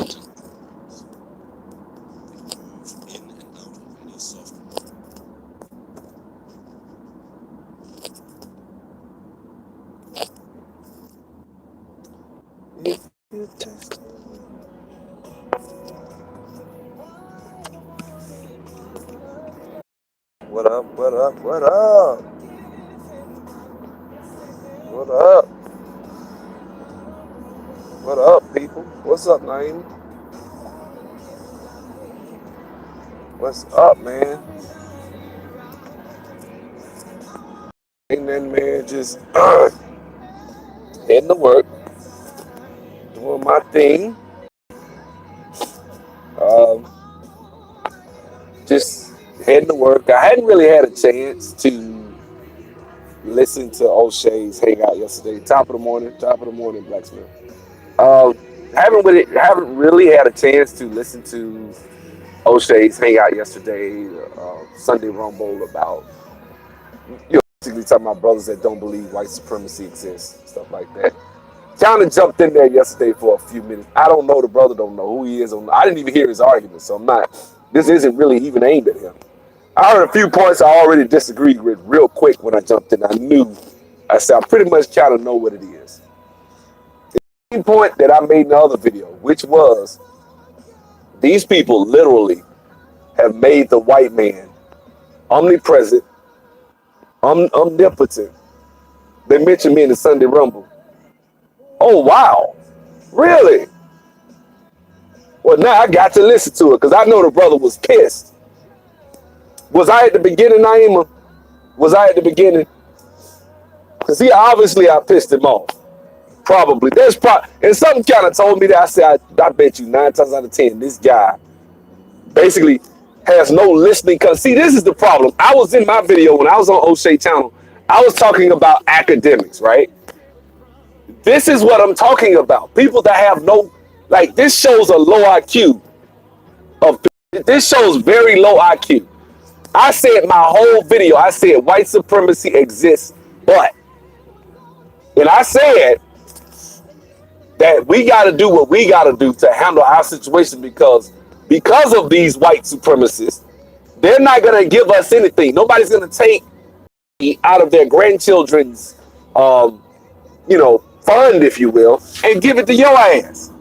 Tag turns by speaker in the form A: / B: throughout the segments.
A: What up? What up? What up? What up? What up, people? What's up, Naeem? What's up, man? Ain't nothing, man. Just heading to work, doing my thing. Um, just heading to work. I hadn't really had a chance to listen to O'Shea's Hangout yesterday. Top of the morning, Blacksmith. Um, haven't really had a chance to listen to O'Shea's Hangout yesterday, Sunday Rumble about basically talking about brothers that don't believe white supremacy exists, stuff like that. Kind of jumped in there yesterday for a few minutes. I don't know the brother, don't know who he is. I didn't even hear his argument, so I'm not. This isn't really even aimed at him. I heard a few points I already disagreed with real quick when I jumped in. I said I pretty much kind of know what it is. The same point that I made in the other video, which was these people literally have made the white man omnipresent, omnipotent. They mentioned me in the Sunday Rumble. Oh, wow. Really? Well, now I got to listen to it because I know the brother was pissed. Was I at the beginning, Naima? Was I at the beginning? Because obviously I pissed him off. Probably. And something kind of told me that. I said, I bet you 9 times out of 10, this guy basically has no listening. Because, see, this is the problem. I was in my video when I was on O'Shea channel. I was talking about academics, right? This is what I'm talking about. People that have no, like, this shows a low IQ. This shows very low IQ. I said my whole video, I said white supremacy exists, but. And I said that we got to do what we got to do to handle our situation because of these white supremacists, they're not going to give us anything. Nobody's going to take out of their grandchildren's, fund, if you will, and give it to your ass.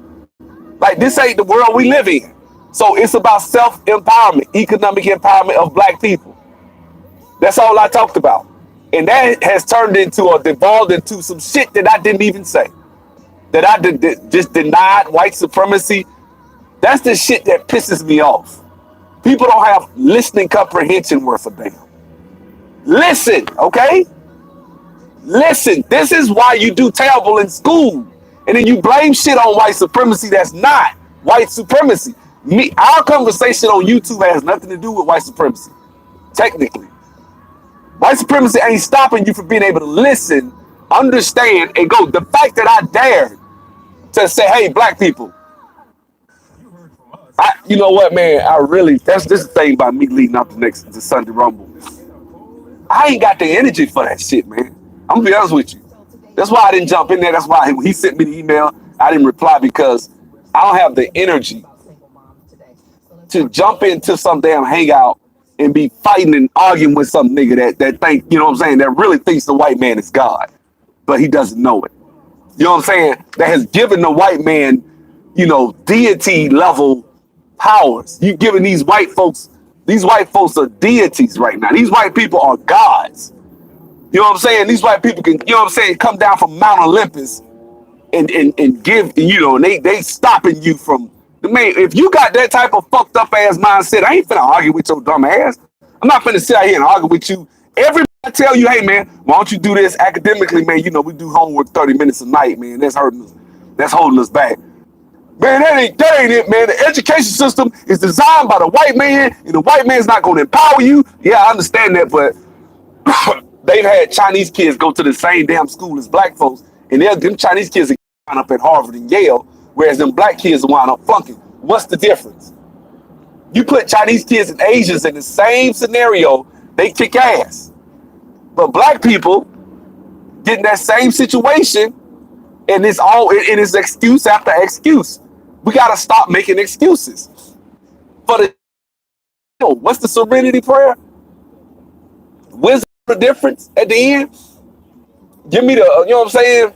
A: Like, this ain't the world we live in. So it's about self-empowerment, economic empowerment of black people. That's all I talked about. And that has turned into or devolved into some shit that I didn't even say. That I just denied white supremacy. That's the shit that pisses me off. People don't have listening comprehension worth a damn. Listen, okay? Listen, this is why you do terrible in school. And then you blame shit on white supremacy that's not white supremacy. Our conversation on YouTube has nothing to do with white supremacy, technically. White supremacy ain't stopping you from being able to listen, understand, and go. The fact that I dared to say, hey, black people, you know what, man, this is the thing about me leading up to Sunday Rumble. I ain't got the energy for that shit, man. I'm gonna be honest with you. That's why I didn't jump in there. That's why when he sent me the email, I didn't reply because I don't have the energy to jump into some damn hangout and be fighting and arguing with some nigga that think, you know what I'm saying, that really thinks the white man is God, but he doesn't know it. You know what I'm saying? That has given the white man, deity level powers. You giving these white folks are deities right now. These white people are gods. You know what I'm saying? These white people can, come down from Mount Olympus and give, and they stopping you from, man, if you got that type of fucked up ass mindset, I ain't finna argue with your dumb ass. I'm not finna sit out here and argue with you. Everybody tell you, hey man, why don't you do this academically, man? We do homework 30 minutes a night, man. That's hurting us. That's holding us back. Man, that ain't it, man. The education system is designed by the white man, and the white man's not gonna empower you. Yeah, I understand that, but they've had Chinese kids go to the same damn school as black folks, and them Chinese kids are up at Harvard and Yale, whereas them black kids wind up flunking. What's the difference? You put Chinese kids and Asians in the same scenario, they kick ass. But black people get in that same situation, and it's excuse after excuse. We got to stop making excuses for the. What's the serenity prayer? Wisdom, the difference at the end. Give me the, you know what I'm saying?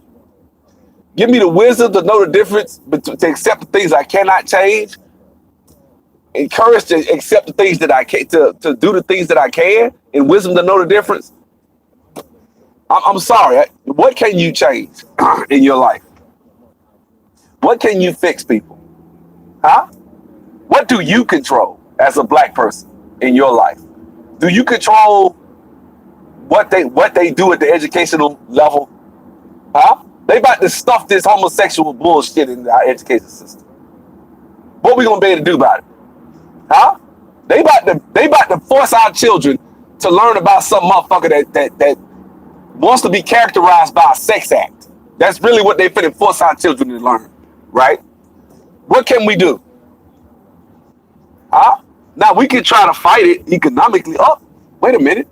A: Give me the wisdom to know the difference, but to accept the things I cannot change. Encourage to accept the things that I can, to do the things that I can, and wisdom to know the difference. I'm sorry. What can you change in your life? What can you fix, people? Huh? What do you control as a black person in your life? Do you control what they do at the educational level? Huh? They about to stuff this homosexual bullshit in our education system. What we gonna be able to do about it? Huh? They about to force our children to learn about some motherfucker that wants to be characterized by a sex act. That's really what they finna force our children to learn, right? What can we do? Huh? Now we can try to fight it economically. Oh, wait a minute.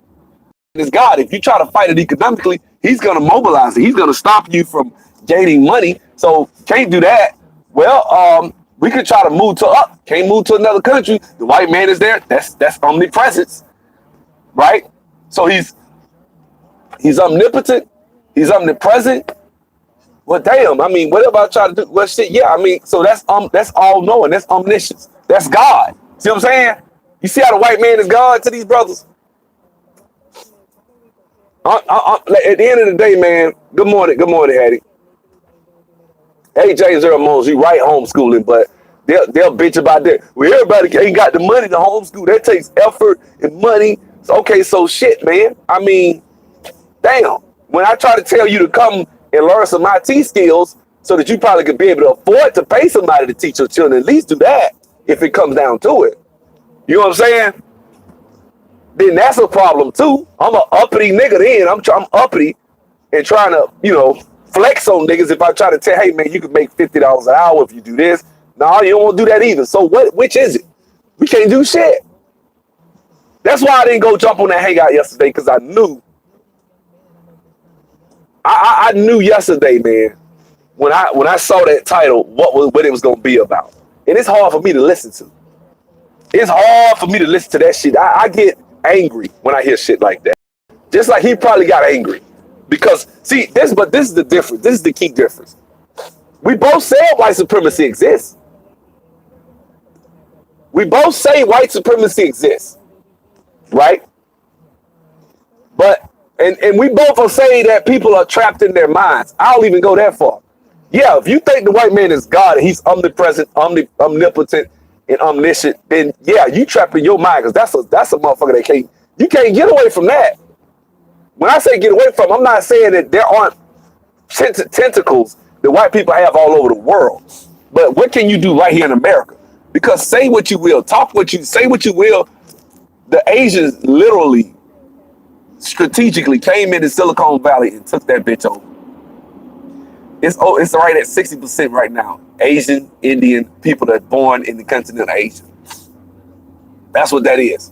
A: It's God. If you try to fight it economically, he's gonna mobilize it. He's gonna stop you from gaining money. So can't do that. Well, we could try to move to up. Can't move to another country. The white man is there. That's omnipresence, right? So he's omnipotent. He's omnipresent. Well, damn. I mean, whatever I try to do, well, shit. Yeah. I mean, so that's all knowing. That's omniscience. That's God. See what I'm saying? You see how the white man is God to these brothers? At the end of the day, man. Good morning, Hattie. Hey, James Earl Mons, you right homeschooling, but they'll bitch about that. Well, everybody ain't got the money to homeschool. That takes effort and money. So, okay, so shit, man. I mean, damn. When I try to tell you to come and learn some IT skills so that you probably could be able to afford to pay somebody to teach your children, at least do that if it comes down to it. You know what I'm saying? Then that's a problem too. I'm an uppity nigga then. I'm uppity and trying to, flex on niggas if I try to tell, hey man, you can make $50 an hour if you do this. No, you don't want to do that either. So which is it? We can't do shit. That's why I didn't go jump on that hangout yesterday, because I knew I knew yesterday, man, when I saw that title, what it was gonna be about. And it's hard for me to listen to. It's hard for me to listen to that shit. I get angry when I hear shit like that. Just like he probably got angry. Because, see, this is the difference. This is the key difference. We both say white supremacy exists. We both say white supremacy exists. Right? But, and we both will say that people are trapped in their minds. I don't even go that far. Yeah, if you think the white man is God and he's omnipresent, omnipotent, and omniscient, then yeah, you trapped in your mind, because that's a motherfucker that you can't get away from that. When I say get away from, I'm not saying that there aren't tentacles that white people have all over the world. But what can you do right here in America? Because say what you will, say what you will, the Asians literally, strategically came into Silicon Valley and took that bitch over. It's right at 60% right now. Asian, Indian people that are born in the continent of Asia. That's what that is.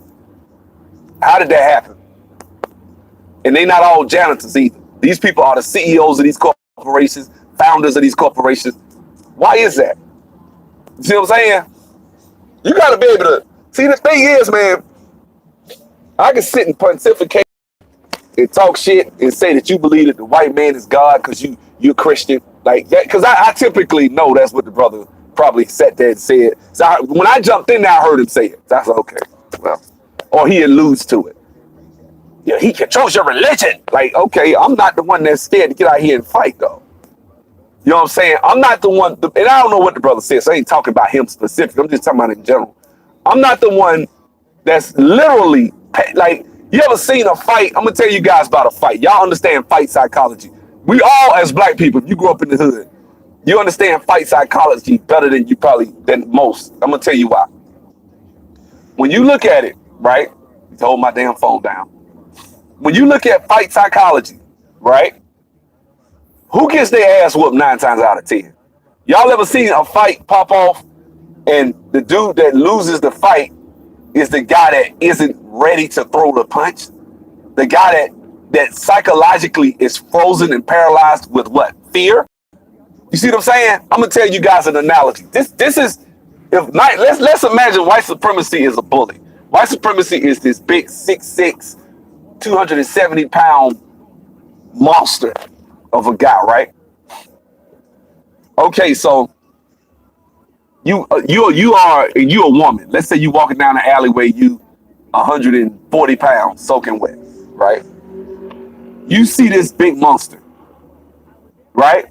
A: How did that happen? And they not all janitors either. These people are the CEOs of these corporations, founders of these corporations. Why is that? You see what I'm saying? You got to be able to... See, the thing is, man, I can sit and pontificate and talk shit and say that you believe that the white man is God because you're Christian. Like that, because I typically know that's what the brother probably sat there and said. So when I jumped in there, I heard him say it. So I said, okay, well, or he alludes to it. Yeah, he controls your religion. Like, okay, I'm not the one that's scared to get out here and fight, though. You know what I'm saying? I'm not the one, and I don't know what the brother said, so I ain't talking about him specifically. I'm just talking about in general. I'm not the one that's literally, like, you ever seen a fight? I'm going to tell you guys about a fight. Y'all understand fight psychology. We all, as black people, if you grew up in the hood, you understand fight psychology better than most. I'm going to tell you why. When you look at it, right? To hold my damn phone down. When you look at fight psychology, right? Who gets their ass whooped 9 times out of 10? Y'all ever seen a fight pop off and the dude that loses the fight is the guy that isn't ready to throw the punch? The guy that psychologically is frozen and paralyzed with what? Fear? You see what I'm saying? I'm gonna tell you guys an analogy. This is if not, let's imagine white supremacy is a bully. White supremacy is this big 6'6", 270-pound monster of a guy, right? Okay, so you a woman. Let's say you walking down the alleyway, you 140 pounds soaking wet, right? You see this big monster, right?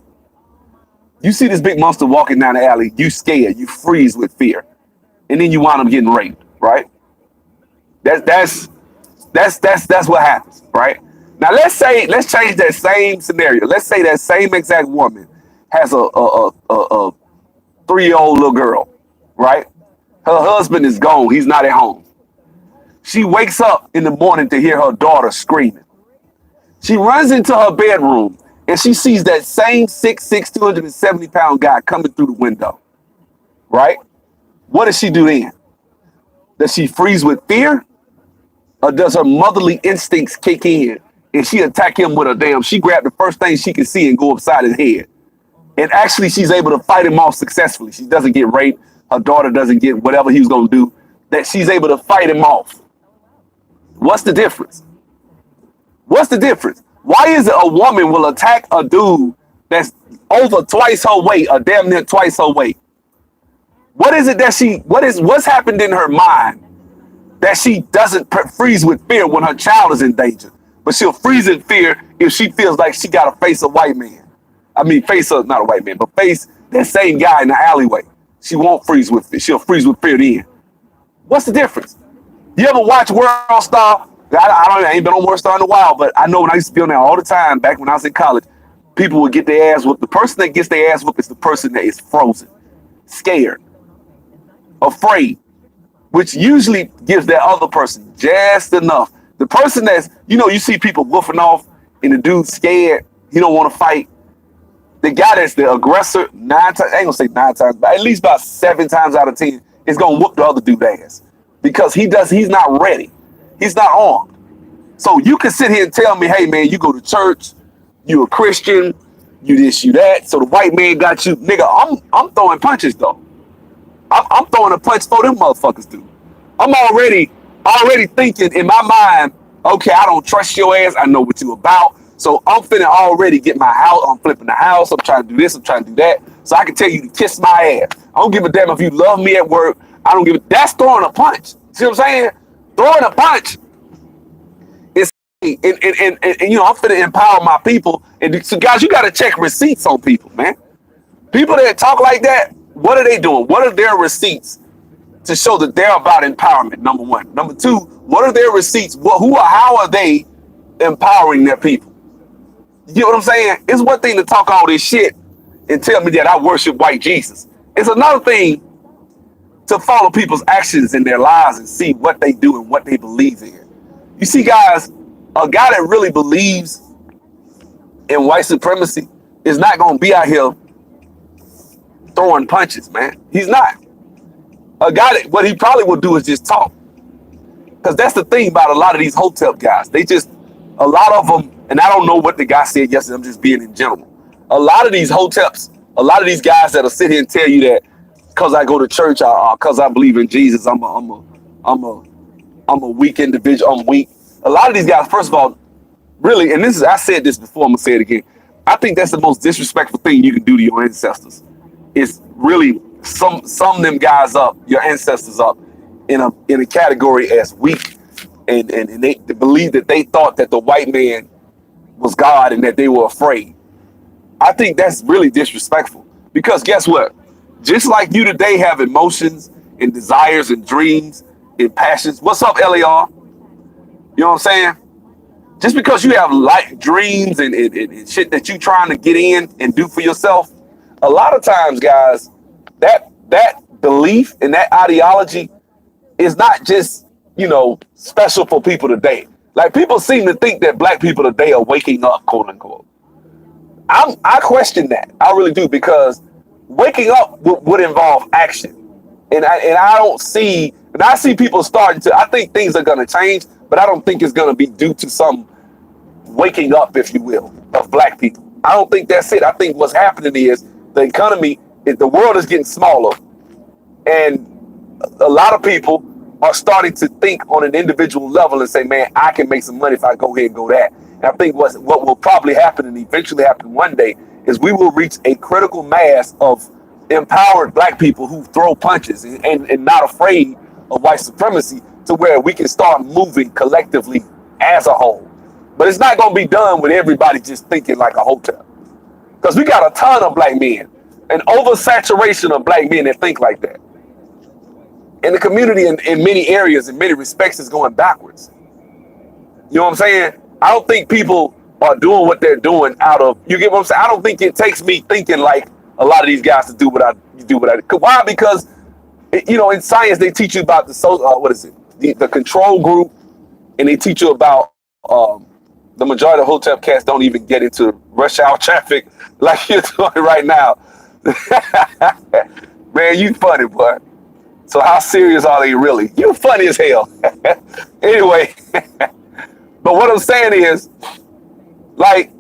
A: You see this big monster walking down the alley. You scared. You freeze with fear, and then you wind up getting raped, right? That's what happens, right? Now let's change that same scenario. Let's say that same exact woman has a 3-year-old little girl, right? Her husband is gone. He's not at home. She wakes up in the morning to hear her daughter screaming. She runs into her bedroom and she sees that same 6'6", 270-pound guy coming through the window, right? What does she do then? Does she freeze with fear? Or does her motherly instincts kick in and she attack him with she grabbed the first thing she can see and go upside his head. And actually she's able to fight him off successfully. She doesn't get raped. Her daughter doesn't get whatever he was going to do. That she's able to fight him off. What's the difference? What's the difference? Why is it a woman will attack a dude that's over twice her weight, or damn near twice her weight? What is it that what's happened in her mind that she doesn't freeze with fear when her child is in danger, but she'll freeze in fear if she feels like she got to face a white man. I mean, not a white man, but face that same guy in the alleyway. She won't freeze with fear. She'll freeze with fear then. What's the difference? You ever watch World Star? I ain't been on World Star in a while, but I know when I used to be on there all the time back when I was in college, people would get their ass whooped. The person that gets their ass whooped is the person that is frozen, scared, afraid, which usually gives that other person just enough. The person that's, you see people woofing off and the dude's scared, he don't want to fight. The guy that's the aggressor, 9 times, I ain't gonna say 9 times, but at least about 7 times out of 10, is gonna whoop the other dude's ass because he's not ready. He's not armed. So you can sit here and tell me, hey man, you go to church, you a Christian, you this, you that. So the white man got you, nigga. I'm throwing punches though. I'm throwing a punch for them motherfuckers do. I'm already thinking in my mind, okay, I don't trust your ass. I know what you about. So I'm finna already get my house. I'm flipping the house. I'm trying to do this. I'm trying to do that. So I can tell you to kiss my ass. I don't give a damn if you love me at work. I don't give a. That's throwing a punch. See what I'm saying? Throwing a punch is, and I'm finna empower my people. And so guys, you got to check receipts on people, man. People that talk like that, what are they doing? What are their receipts to show that they're about empowerment? Number one. Number two, what are their receipts? How are they empowering their people? You know what I'm saying? It's one thing to talk all this shit and tell me that I worship white Jesus. It's another thing to follow people's actions in their lives and see what they do and what they believe in. You see, guys, a guy that really believes in white supremacy is not going to be out here throwing punches, man. He's not. A guy that what he probably will do is just talk. Because that's the thing about a lot of these hotel guys. A lot of them, and I don't know what the guy said yesterday, I'm just being in general. A lot of these hotels, a lot of these guys that'll sit here and tell you that because I go to church, because I believe in Jesus, I'm a weak individual, I'm weak. A lot of these guys, first of all, really, and I said this before, I'm gonna say it again. I think that's the most disrespectful thing you can do to your ancestors. Is really sum them guys up, your ancestors up, in a category as weak. And they believe that they thought that the white man was God and that they were afraid. I think that's really disrespectful because guess what? Just like you today have emotions and desires and dreams and passions. What's up, LAR? You know what I'm saying? Just because you have dreams and shit that you trying to get in and do for yourself, a lot of times, guys, that belief and that ideology is not just special for people today. Like people seem to think that black people today are waking up, quote unquote. I question that. I really do, because waking up would involve action, and I don't see. And I see people starting to. I think things are going to change, but I don't think it's going to be due to some waking up, if you will, of black people. I don't think that's it. I think what's happening is the economy, the world is getting smaller, and a lot of people are starting to think on an individual level and say, man, I can make some money if I go here and go that. And I think what will probably happen and eventually happen one day is we will reach a critical mass of empowered black people who throw punches and not afraid of white supremacy, to where we can start moving collectively as a whole. But it's not going to be done with everybody just thinking like a hotel. Because we got a ton of black men, an oversaturation of black men that think like that. And the community in many areas, in many respects, is going backwards. You know what I'm saying? I don't think people are doing what they're doing out of, you get what I'm saying? I don't think it takes me thinking like a lot of these guys to do what I do. Why? Because, you know, in science, they teach you about the control group, and they teach you about the majority of Hotep cats don't even get into rush hour traffic like you're doing right now. Man, you funny, boy. So how serious are they really? You funny as hell. Anyway, but what I'm saying is, like,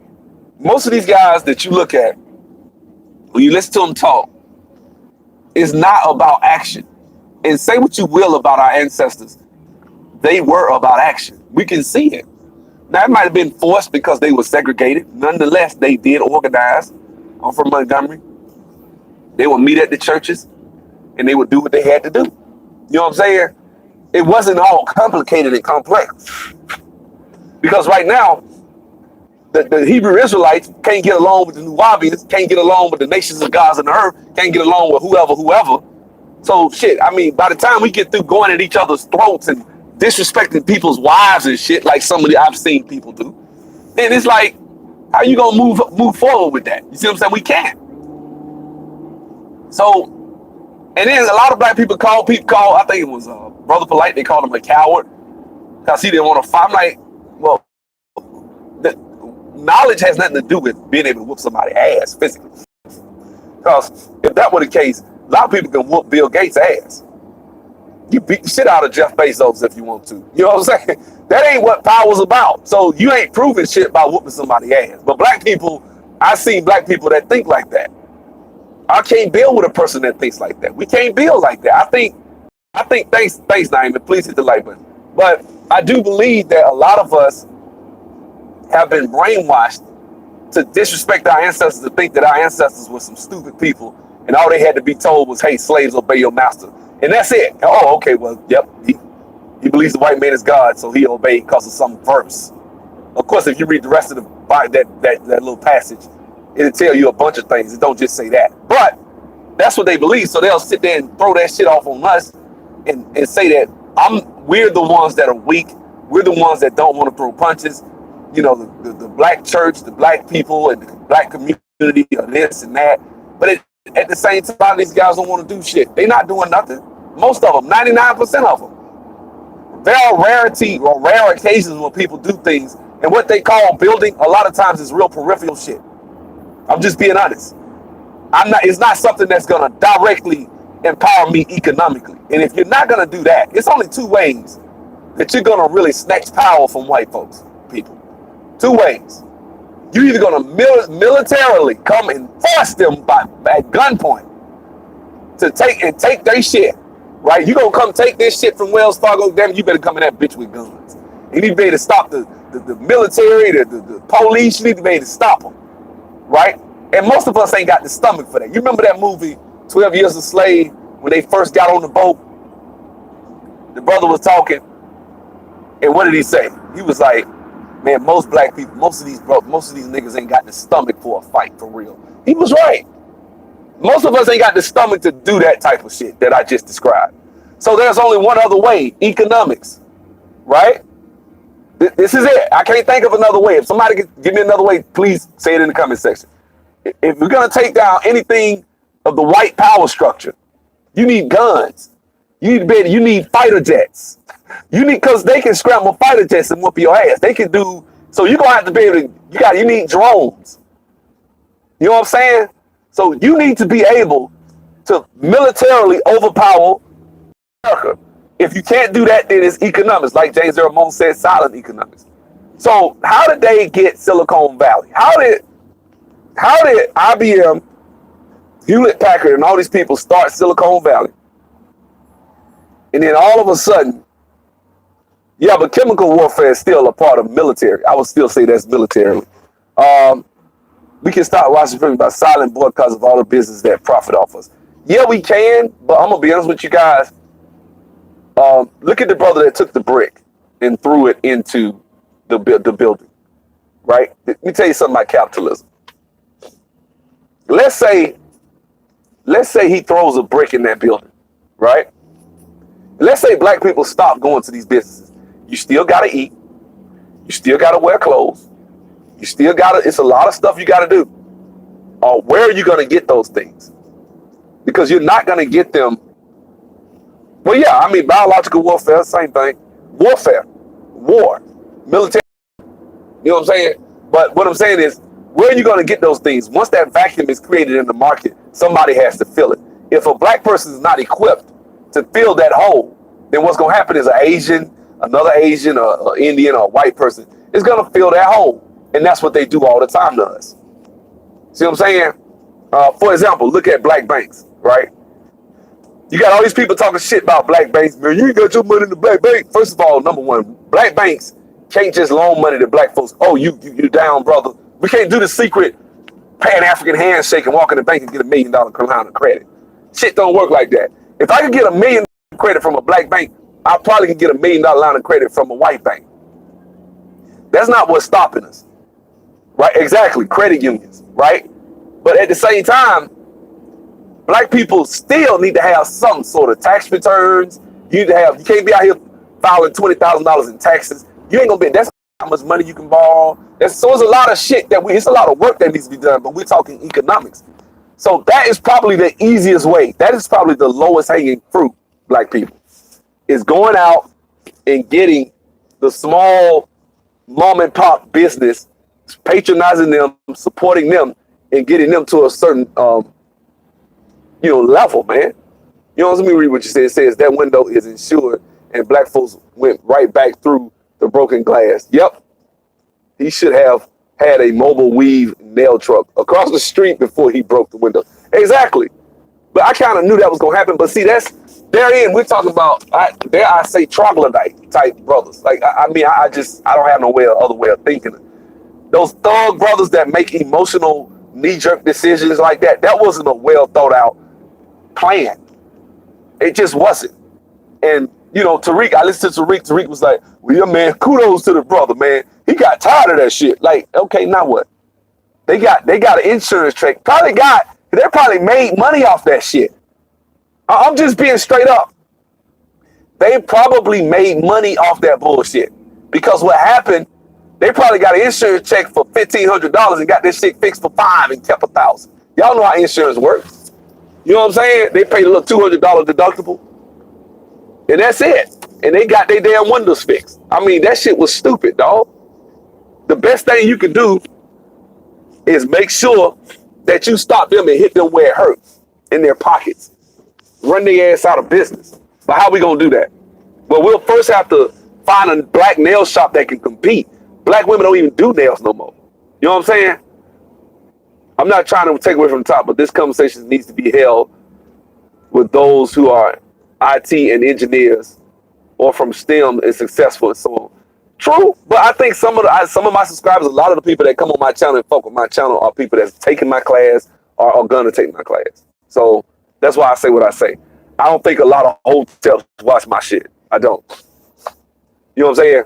A: most of these guys that you look at, when you listen to them talk, it's not about action. And say what you will about our ancestors, they were about action. We can see it. Now, it might have been forced because they were segregated. Nonetheless, they did organize. I'm from Montgomery. They would meet at the churches, and they would do what they had to do. You know what I'm saying? It wasn't all complicated and complex. Because right now, the Hebrew Israelites can't get along with the Nubians, can't get along with the nations of gods on the earth, can't get along with whoever. So shit, I mean, by the time we get through going at each other's throats and disrespecting people's wives and shit like some of the I've seen people do, then it's like, how you gonna move forward with that? You see what I'm saying? We can't. So, and then a lot of black people call, I think it was Brother Polite, they called him a coward because he didn't want to fight. I'm like, well, the knowledge has nothing to do with being able to whoop somebody's ass physically. Because if that were the case, a lot of people can whoop Bill Gates' ass. You beat the shit out of Jeff Bezos if you want to. You know what I'm saying? That ain't what power's about. So you ain't proving shit by whooping somebody's ass. But black people, I've seen black people that think like that. I can't build with a person that thinks like that. We can't build like that. I think, thanks, Naeem, please hit the like button. But I do believe that a lot of us have been brainwashed to disrespect our ancestors, to think that our ancestors were some stupid people, and all they had to be told was, hey, slaves, obey your master. And that's it. Oh, okay, well, yep, he believes the white man is God, so he obeyed because of some verse. Of course, if you read the rest of the Bible, that little passage, it'll tell you a bunch of things. It don't just say that. But that's what they believe. So they'll sit there and throw that shit off on us and say that we're the ones that are weak. We're the ones that don't want to throw punches. You know, the black church, the black people, and the black community are this and that. But at the same time, a lot of these guys don't want to do shit. They're not doing nothing. Most of them, 99% of them. There are rare occasions when people do things, and what they call building, a lot of times is real peripheral shit. I'm just being honest. It's not something that's gonna directly empower me economically. And if you're not gonna do that, it's only two ways that you're gonna really snatch power from white folks, people. Two ways. You're either gonna militarily come and force them at gunpoint to take their shit, right? You gonna come take this shit from Wells Fargo, damn, you better come in that bitch with guns. You need to be able to stop the military, the police, you need to be able to stop them, right? And most of us ain't got the stomach for that. You remember that movie, 12 Years a Slave, when they first got on the boat? The brother was talking, and what did he say? He was like, man, most black people, most of these niggas ain't got the stomach for a fight for real. He was right. Most of us ain't got the stomach to do that type of shit that I just described. So there's only one other way, economics, right? This is it. I can't think of another way. If somebody can give me another way, please say it in the comment section. If we're gonna take down anything of the white power structure, you need guns. You need fighter jets. Because they can scramble fighter jets and whoop your ass. They can do, so you're gonna have to be able to, you need drones. You know what I'm saying? So you need to be able to militarily overpower America. If you can't do that, then it's economics. Like James Ramon said, silent economics. So how did they get Silicon Valley? How did IBM Hewlett Packard and all these people start Silicon Valley. And then all of a sudden, yeah, but chemical warfare is still a part of military. I would still say that's military. We can start watching films about silent boycotts of all the business that profit off us. Yeah, we can, but I'm gonna be honest with you guys. Look at the brother that took the brick and threw it into the building, right? Let me tell you something about capitalism. Let's say he throws a brick in that building, right? Let's say black people stop going to these businesses. You still gotta eat. You still gotta wear clothes. You still gotta, it's a lot of stuff you gotta do. Where are you gonna get those things? Because you're not gonna get them. Well, yeah, I mean, biological warfare, same thing. Warfare, war, military, you know what I'm saying? But what I'm saying is, where are you gonna get those things? Once that vacuum is created in the market, somebody has to fill it. If a black person is not equipped to fill that hole, then what's gonna happen is another Asian, or Indian, or white person is gonna fill that hole. And that's what they do all the time to us. See what I'm saying? For example, look at black banks, right? You got all these people talking shit about black banks. Man, you ain't got your money in the black bank. First of all, number one, black banks can't just loan money to black folks. Oh, you down, brother. We can't do the secret Pan-African handshake and walk in the bank and get $1 million line of credit. Shit don't work like that. If I could get $1 million credit from a black bank, I probably can get $1 million line of credit from a white bank. That's not what's stopping us. Right, exactly, credit unions, right? But at the same time, black people still need to have some sort of tax returns. You can't be out here filing $20,000 in taxes. You ain't gonna be, that's how much money you can borrow. So it's a lot of shit it's a lot of work that needs to be done, but we're talking economics. So that is probably the easiest way. That is probably the lowest hanging fruit, black people, is going out and getting the small mom and pop business, patronizing them, supporting them, and getting them to a certain, level, man. You know, let me read what you said. It says that window is insured, and black folks went right back through the broken glass. Yep, he should have had a mobile weave nail truck across the street before he broke the window. Exactly. But I kind of knew that was gonna happen. But see, therein we're talking about, I say troglodyte type brothers. Like I don't have no other way of thinking. Those thug brothers that make emotional knee-jerk decisions like that, that wasn't a well thought out plan. It just wasn't. And Tariq, I listened to Tariq. Tariq was like, well, yeah, man, kudos to the brother, man. He got tired of that shit. Like, okay, now what? They got an insurance check. They probably made money off that shit. I'm just being straight up. They probably made money off that bullshit. Because what happened, they probably got an insurance check for $1,500 and got this shit fixed for $500 and kept $1,000. Y'all know how insurance works. You know what I'm saying? They paid a little $200 deductible. And that's it. And they got their damn windows fixed. I mean, that shit was stupid, dog. The best thing you can do is make sure that you stop them and hit them where it hurts, in their pockets. Run their ass out of business. But how we gonna do that? Well, we'll first have to find a black nail shop that can compete. Black women don't even do nails no more. You know what I'm saying? I'm not trying to take away from the top, but this conversation needs to be held with those who are IT and engineers or from STEM and successful and so on. True, but I think some of my subscribers, a lot of the people that come on my channel and fuck with my channel are people that's taking my class or are gonna take my class. So that's why I say what I say. I don't think a lot of hotels watch my shit. I don't. You know what I'm saying?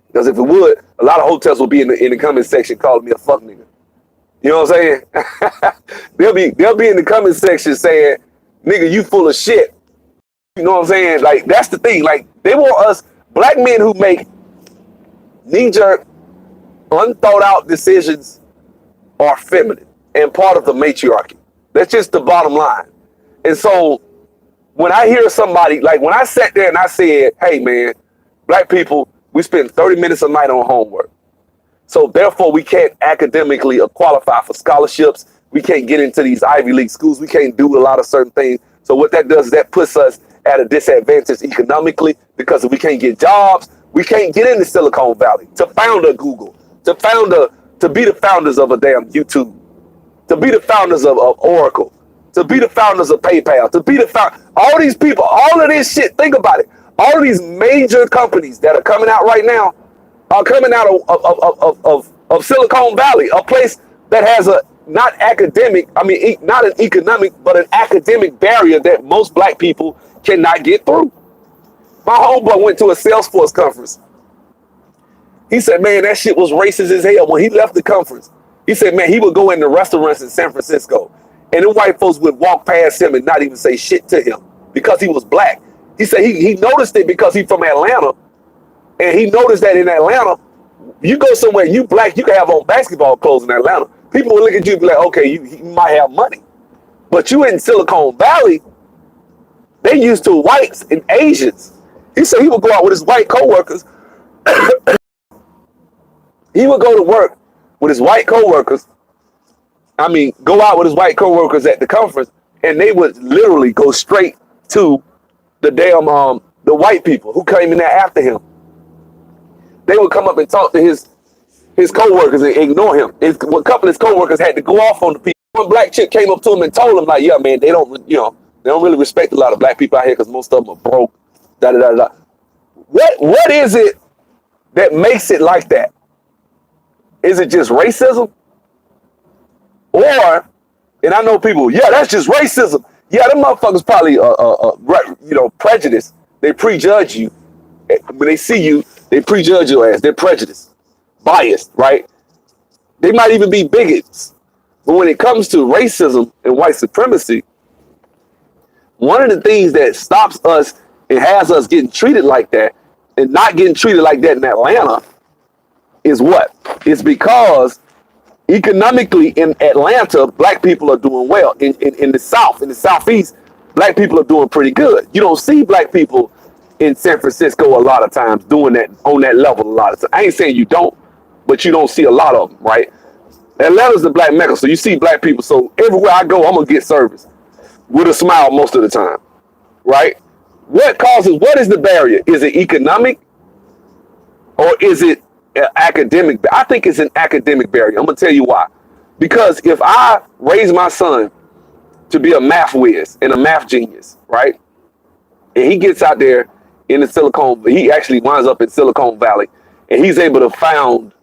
A: Because if it would, a lot of hotels will be in the comment section calling me a fuck nigga. You know what I'm saying? they'll be in the comment section saying, nigga, you full of shit. You know what I'm saying? Like, that's the thing. Like, they want us, black men who make knee-jerk, unthought out decisions are feminine and part of the matriarchy. That's just the bottom line. And so when I hear somebody, like when I sat there and I said, hey man, black people, we spend 30 minutes a night on homework. So therefore we can't academically qualify for scholarships. We can't get into these Ivy League schools. We can't do a lot of certain things. So what that does is that puts us at a disadvantage economically because if we can't get jobs, we can't get into Silicon Valley to found a Google, to be the founders of a damn YouTube. to be the founders of Oracle, to be the founders of PayPal, to be the all these people, all of this shit. Think about it. All of these major companies that are coming out right now are coming out of Silicon Valley, a place that has a not academic, I mean, not an economic, but an academic barrier that most black people cannot get through. My homeboy went to a Salesforce conference. He said, man, that shit was racist as hell. When he left the conference, he said, man, he would go into restaurants in San Francisco and the white folks would walk past him and not even say shit to him because he was black. He said he noticed it because he's from Atlanta, and he noticed that in Atlanta, you go somewhere, you black, you can have on basketball clothes in Atlanta. People will look at you and be like, okay, you might have money. But you in Silicon Valley, they used to whites and Asians. He said he would go out with his white coworkers. He would go to work with his white coworkers. I mean, go out with his white coworkers at the conference, and they would literally go straight to the damn the white people who came in there after him. They would come up and talk to his coworkers and ignore him. A couple of his coworkers had to go off on the people. One black chick came up to him and told him, like, yeah, man, they don't really respect a lot of black people out here because most of them are broke. Da da da da. What is it that makes it like that? Is it just racism? Or, and I know people, yeah, that's just racism. Yeah, them motherfuckers probably prejudice. They prejudge you. When they see you, they prejudge your ass. They're prejudiced, biased, right? They might even be bigots. But when it comes to racism and white supremacy, one of the things that stops us and has us getting treated like that and not getting treated like that in Atlanta is what? It's because economically in Atlanta, black people are doing well. In the South, in the Southeast, black people are doing pretty good. You don't see black people in San Francisco a lot of times doing that on that level a lot of times. I ain't saying you don't, but you don't see a lot of them, right? Atlanta's the black mecca, so you see black people. So everywhere I go, I'm gonna get service with a smile most of the time, right? What is the barrier? Is it economic or is it academic? I think it's an academic barrier. I'm gonna tell you why. Because if I raise my son to be a math whiz and a math genius, right? And he gets out there in the he actually winds up in Silicon Valley, and he's able to found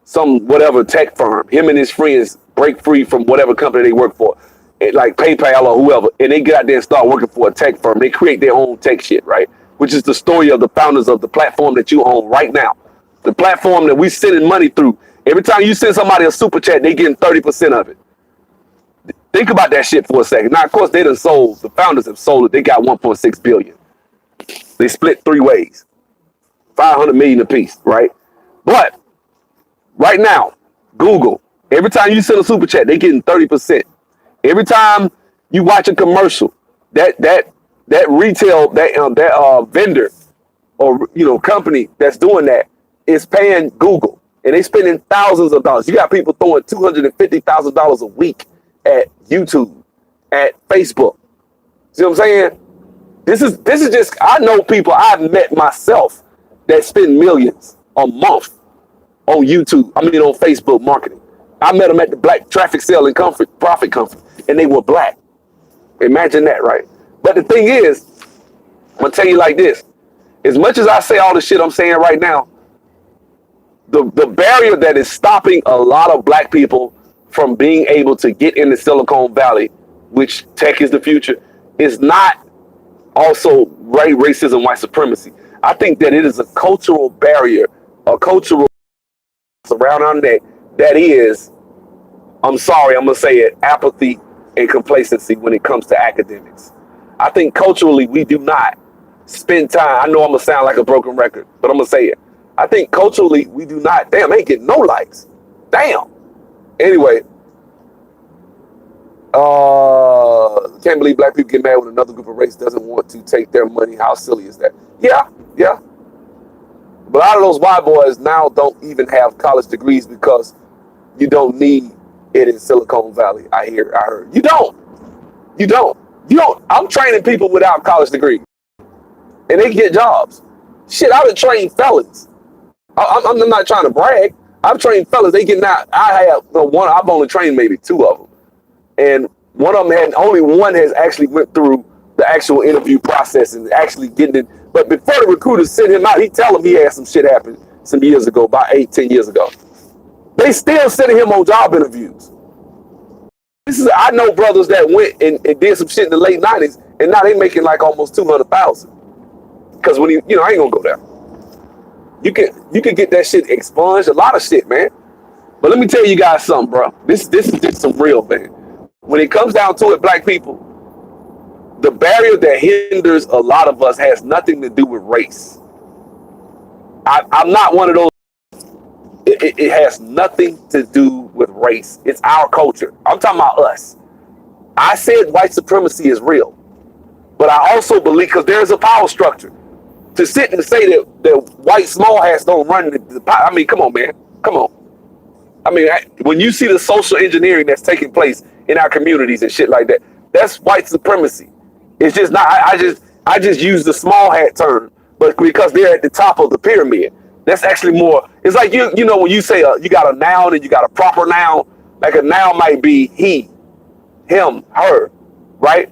A: some whatever tech firm. Him and his friends break free from whatever company they work for, like PayPal or whoever, and they get out there and start working for a tech firm. They create their own tech shit, right? Which is the story of the founders of the platform that you own right now. The platform that we sending money through. Every time you send somebody a super chat, they getting 30% of it. Think about that shit for a second. Now, of course, the founders have sold it. They got 1.6 billion. They split 3 ways, 500 million apiece, right? But right now, Google, every time you send a super chat, they getting 30%. Every time you watch a commercial, that retail, that vendor or company that's doing that is paying Google, and they spending thousands of dollars. You got people throwing $250,000 a week at YouTube, at Facebook. See what I'm saying? This is just, I know people I've met myself that spend millions a month on YouTube. I mean, on Facebook marketing. I met them at the Black Traffic Sale and Profit Conference, and they were black. Imagine that, right? But the thing is, I'm gonna tell you like this: as much as I say all the shit I'm saying right now, the barrier that is stopping a lot of black people from being able to get into Silicon Valley, which tech is the future, is not also racism, white supremacy. I think that it is a cultural barrier, a cultural around our neck that is, I'm sorry, I'm gonna say it, apathy and complacency when it comes to academics. I think culturally we do not spend time. I know I'm gonna sound like a broken record, but I'm gonna say it. I think culturally we do not. Damn, I ain't getting no likes. Damn. Anyway, can't believe black people get mad when another group of race doesn't want to take their money. How silly is that? Yeah. But a lot of those white boys now don't even have college degrees because you don't need it in Silicon Valley. I heard. You don't. I'm training people without college degrees, and they get jobs. Shit, I've trained felons. I'm not trying to brag. I've trained fellas. They get out. I have one. I've only trained maybe 2 of them. and only one has actually went through the actual interview process and actually getting it. But before the recruiters sent him out, he tell him he had some shit happen some years ago, about 8-10 years ago. They still sending him on job interviews. I know brothers that went and did some shit in the late 90s, and now they making like almost 200,000. Because when I ain't gonna go there. You can get that shit expunged, a lot of shit, man. But let me tell you guys something, bro. This is just some real, man. When it comes down to it, black people, the barrier that hinders a lot of us has nothing to do with race. I'm not one of those. It has nothing to do with race. It's our culture. I'm talking about us. I said white supremacy is real, but I also believe, because there's a power structure, to sit and say that white small hats don't run the power. I mean, come on, man. Come on. I mean, when you see the social engineering that's taking place in our communities and shit like that, that's white supremacy. It's just not. I just use the small hat term, but because they're at the top of the pyramid, that's actually more. It's like you know when you say you got a noun and you got a proper noun. Like a noun might be he, him, her, right?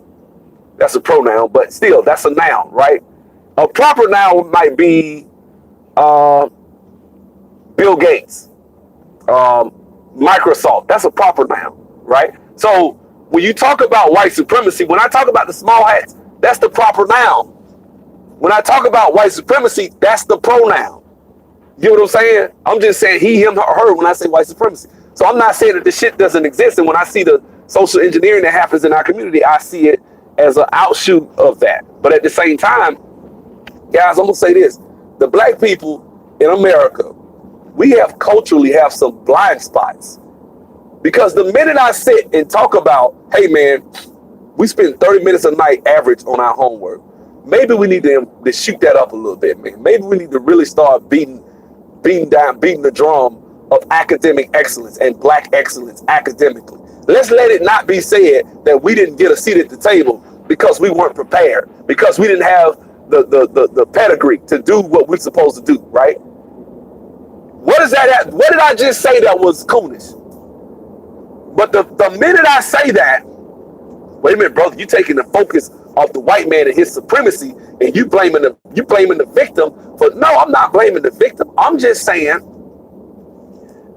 A: That's a pronoun, but still that's a noun, right? A proper noun might be Bill Gates, Microsoft. That's a proper noun, right? So when you talk about white supremacy, when I talk about the small hats, that's the proper noun. When I talk about white supremacy, that's the pronoun. You know what I'm saying? I'm just saying he, him, her when I say white supremacy. So I'm not saying that the shit doesn't exist. And when I see the social engineering that happens in our community, I see it as an outshoot of that. But at the same time, guys, I'm gonna say this: the black people in America, we culturally have some blind spots. Because the minute I sit and talk about, hey man, we spend 30 minutes a night average on our homework, maybe we need to shoot that up a little bit, man. Maybe we need to really start beating the drum of academic excellence and black excellence academically. Let's let it not be said that we didn't get a seat at the table because we weren't prepared, because we didn't have the pedigree to do what we're supposed to do, right? What is that? What did I just say that was coonish? But the minute I say that, wait a minute, brother, you taking the focus off the white man and his supremacy, and you blaming the victim for. No, I'm not blaming the victim. I'm just saying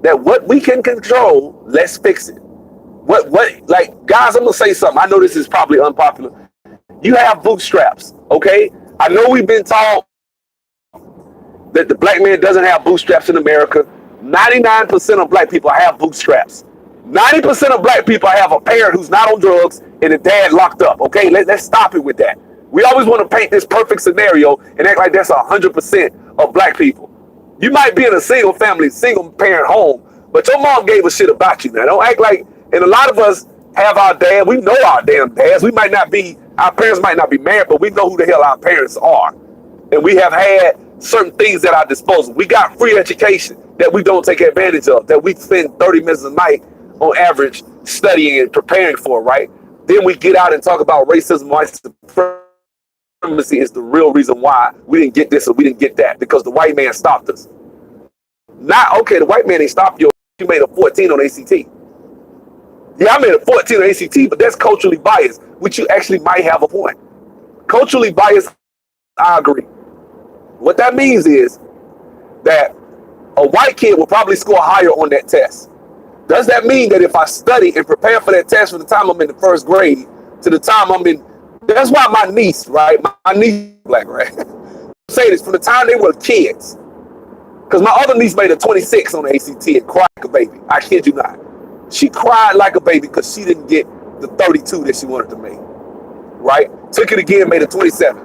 A: that what we can control, let's fix it. Like, guys, I'm gonna say something. I know this is probably unpopular. You have bootstraps, okay? I know we've been taught that the black man doesn't have bootstraps in America. 99% of black people have bootstraps. 90% of black people have a parent who's not on drugs and a dad locked up, okay? Let's stop it with that. We always want to paint this perfect scenario and act like that's 100% of black people. You might be in a single parent home, but your mom gave a shit about you now. Don't act like, and a lot of us have our dad. We know our damn dads. Our parents might not be married, but we know who the hell our parents are. And we have had certain things at our disposal. We got free education that we don't take advantage of, that we spend 30 minutes a night on average studying and preparing for, right? Then we get out and talk about racism, white supremacy is the real reason why we didn't get this or we didn't get that, because the white man stopped us. The white man ain't stopped you. You made a 14 on ACT. Yeah, I made a 14 on ACT, but that's culturally biased, which you actually might have a point. Culturally biased, I agree. What that means is that a white kid will probably score higher on that test. Does that mean that if I study and prepare for that test from the time I'm in the first grade to the time I'm in, that's why my niece, right? My niece, black, right? Say this, from the time they were kids, because my other niece made a 26 on the ACT and cried like a baby. I kid you not. She cried like a baby because she didn't get the 32 that she wanted to make, right? Took it again, made a 27.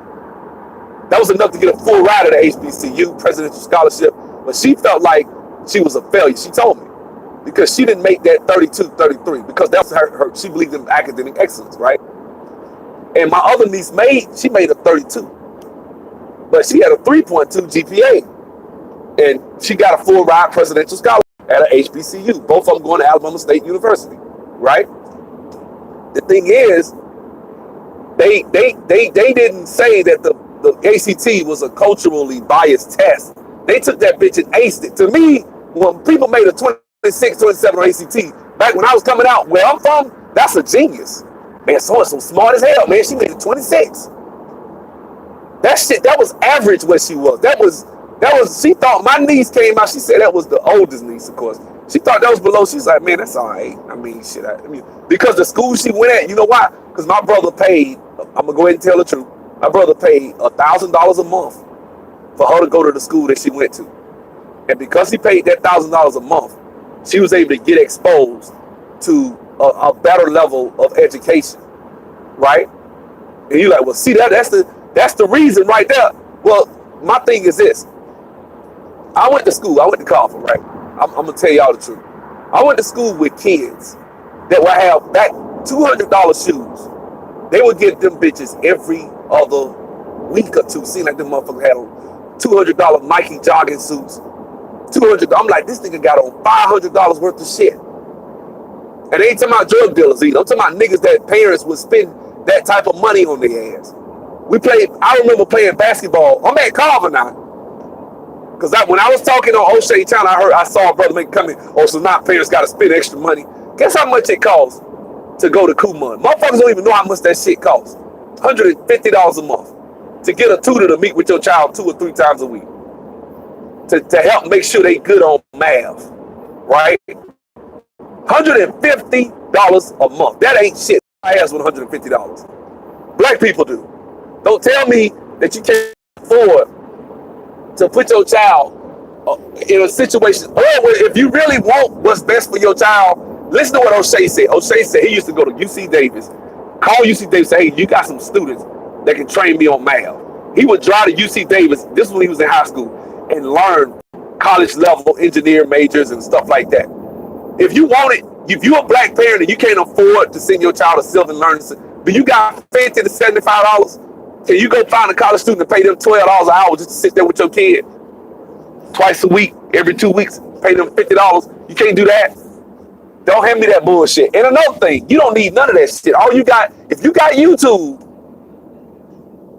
A: That was enough to get a full ride at the HBCU presidential scholarship, but she felt like she was a failure. She told me, because she didn't make that 32, 33, because that was her she believed in academic excellence, right? And my other niece she made a 32, but she had a 3.2 GPA, and she got a full ride presidential scholarship at an HBCU. Both of them going to Alabama State University, right? The thing is, they didn't say that the ACT was a culturally biased test. They took that bitch and aced it. To me, when people made a 26, 27 on ACT, back when I was coming out where I'm from, That's a genius. Man, so smart as hell, man. She made it 26. That shit, that was average what she was. She thought my niece came out, she said that was the oldest niece, of course. She thought that was below. She's like, man, that's all right. I mean, shit. Because the school she went at, you know why? Because my brother paid, I'm going to go ahead and tell the truth. My brother paid $1,000 a month for her to go to the school that she went to. And because he paid that $1,000 a month, she was able to get exposed to a better level of education, right? And you're like, well, see, that's the reason right there. Well, my thing is this. I went to school. I went to Coffin, right? I'm going to tell y'all the truth. I went to school with kids that would have back $200 shoes. They would get them bitches every other week or two. Seemed like them motherfuckers had on $200 Nike jogging suits. $200. I'm like, this nigga got on $500 worth of shit. And they ain't talking about drug dealers either. I'm talking about niggas that parents would spend that type of money on their ass. I remember playing basketball. I'm at Carver now. Because when I was talking on O'Shea Town, I saw a brother make a comment, so now parents got to spend extra money. Guess how much it costs to go to Kumon? Motherfuckers don't even know how much that shit costs. $150 a month to get a tutor to meet with your child 2 or 3 times a week. To help make sure they good on math, right? $150 a month. That ain't shit. I ask $150. Black people do. Don't tell me that you can't afford to put your child in a situation. Or if you really want what's best for your child, listen to what O'Shea said. O'Shea said he used to go to UC Davis, call UC Davis, say, hey, you got some students that can train me on math. He would drive to UC Davis, this was when he was in high school, and learn college level engineer majors and stuff like that. If you want it, if you're a black parent and you can't afford to send your child to Sylvan Learning, but you got $50 to $75, can you go find a college student and pay them $12 an hour just to sit there with your kid twice a week, every 2 weeks, pay them $50? You can't do that. Don't hand me that bullshit. And another thing, you don't need none of that shit. All you got, if you got YouTube,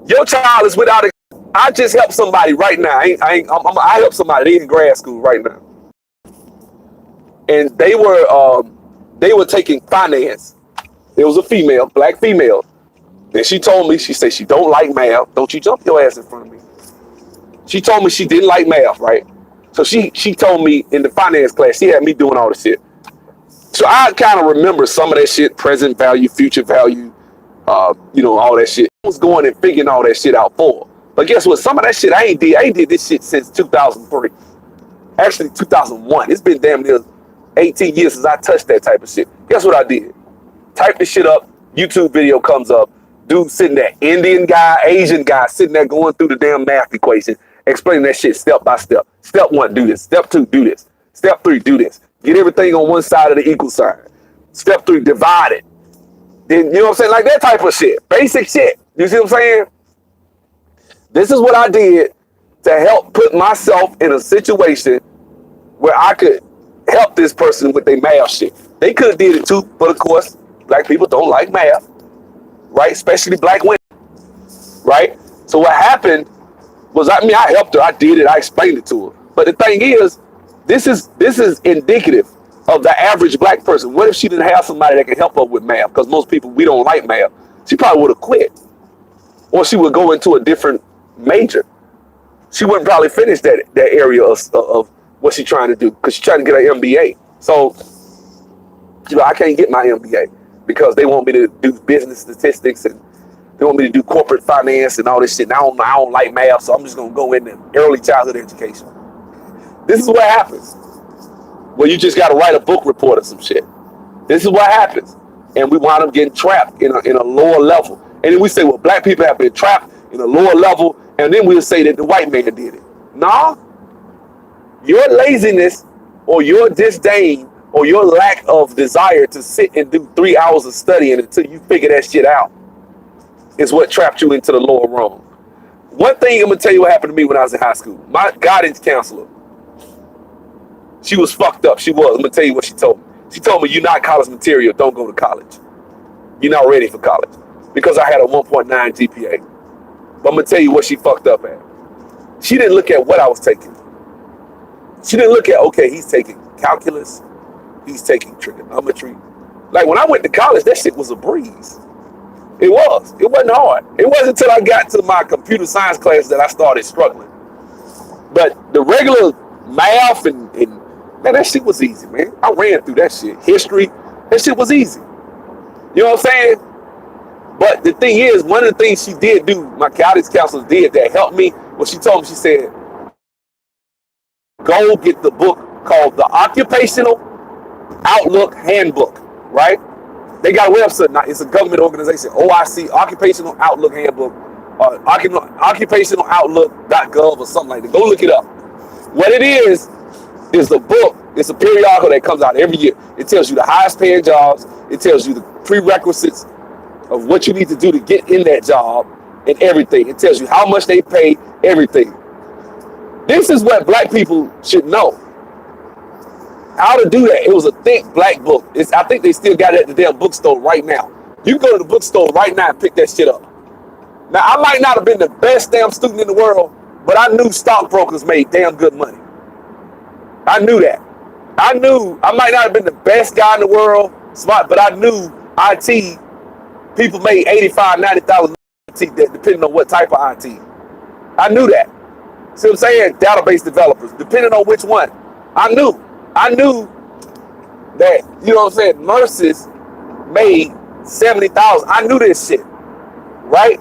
A: your child is without it. I just helped somebody right now. I helped somebody. They in grad school right now, and they were taking finance. There was a female, black female, and she told me, she said she don't like math. Don't you jump your ass in front of me. She told me she didn't like math, right? So she told me in the finance class, she had me doing all the shit. So I kind of remember some of that shit, present value, future value, all that shit. I was going and figuring all that shit out for her. But guess what? Some of that shit I ain't did this shit since 2003. Actually, 2001. It's been damn near 18 years since I touched that type of shit. Guess what I did? Type the shit up. YouTube video comes up. Dude sitting there, Indian guy, Asian guy, sitting there going through the damn math equation, explaining that shit step by step. Step 1, do this. Step 2, do this. Step 3, do this. Get everything on one side of the equal sign. Step 3, divide it. Then, you know what I'm saying? Like that type of shit. Basic shit. You see what I'm saying? This is what I did to help put myself in a situation where I could help this person with their math shit. They could have did it too, but of course, black people don't like math, right? Especially black women, right? So what happened was, I helped her. I did it. I explained it to her. But the thing is, this is indicative of the average black person. What if she didn't have somebody that could help her with math? Because most people, we don't like math. She probably would have quit. Or she would go into a different major. She wouldn't probably finish that area of what she's trying to do, because she's trying to get her MBA. So, I can't get my MBA because they want me to do business statistics and they want me to do corporate finance and all this shit. And I don't like math, so I'm just going to go into early childhood education. This is what happens. Well, you just got to write a book report or some shit. This is what happens. And we wind up getting trapped in a lower level. And then we say, well, black people have been trapped in a lower level, and then we'll say that the white man did it. No. Your laziness or your disdain or your lack of desire to sit and do 3 hours of studying until you figure that shit out is what trapped you into the lower rung. One thing I'm going to tell you what happened to me when I was in high school. My guidance counselor, she was fucked up. She was. I'm going to tell you what she told me. She told me, you're not college material. Don't go to college. You're not ready for college. Because I had a 1.9 GPA. But I'm going to tell you what she fucked up at. She didn't look at what I was taking. She didn't look at, okay, he's taking calculus, he's taking trigonometry, Like when I went to college, that shit was a breeze. It was. It wasn't hard. It wasn't until I got to my computer science class that I started struggling. But the regular math and man, that shit was easy, man. I ran through that shit. History, that shit was easy. You know what I'm saying? But the thing is, one of the things she did do, my guidance counselor did that helped me, was she told me, she said, go get the book called the Occupational Outlook Handbook, right? They got a website now. It's a government organization, OIC, Occupational Outlook Handbook, occupationaloutlook.gov or something like that. Go look it up. What it is a book. It's a periodical that comes out every year. It tells you the highest paying jobs. It tells you the prerequisites of what you need to do to get in that job and everything. It tells you how much they pay, everything. This is what black people should know. How to do that. It was a thick black book. I think they still got it at the damn bookstore right now. You can go to the bookstore right now and pick that shit up. Now, I might not have been the best damn student in the world, but I knew stockbrokers made damn good money. I knew that. I knew I might not have been the best guy in the world, smart, but I knew IT people made $85,000, $90,000 IT, depending on what type of IT. I knew that. See what I'm saying? Database developers, depending on which one. I knew that, you know what I'm saying, nurses made $70,000. I knew this shit, right?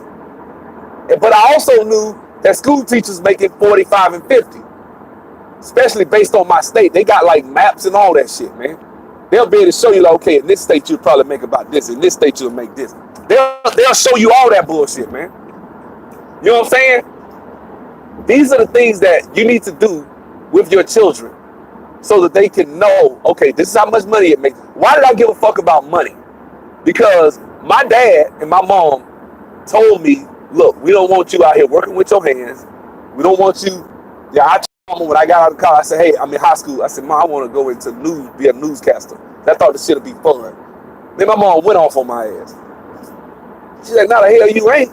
A: But I also knew that school teachers making 45 and 50, especially based on my state. They got like maps and all that shit, man. They'll be able to show you, like, okay, in this state you'll probably make about this, in this state you'll make this. They'll show you all that bullshit, man. You know what I'm saying? These are the things that you need to do with your children so that they can know, okay, this is how much money it makes. Why did I give a fuck about money? Because my dad and my mom told me, look, we don't want you out here working with your hands. We don't want you. Yeah, I told them when I got out of college, I said, hey, I'm in high school. I said, Mom, I want to go into news, be a newscaster. I thought this shit would be fun. Then my mom went off on my ass. She said, no, the hell you ain't.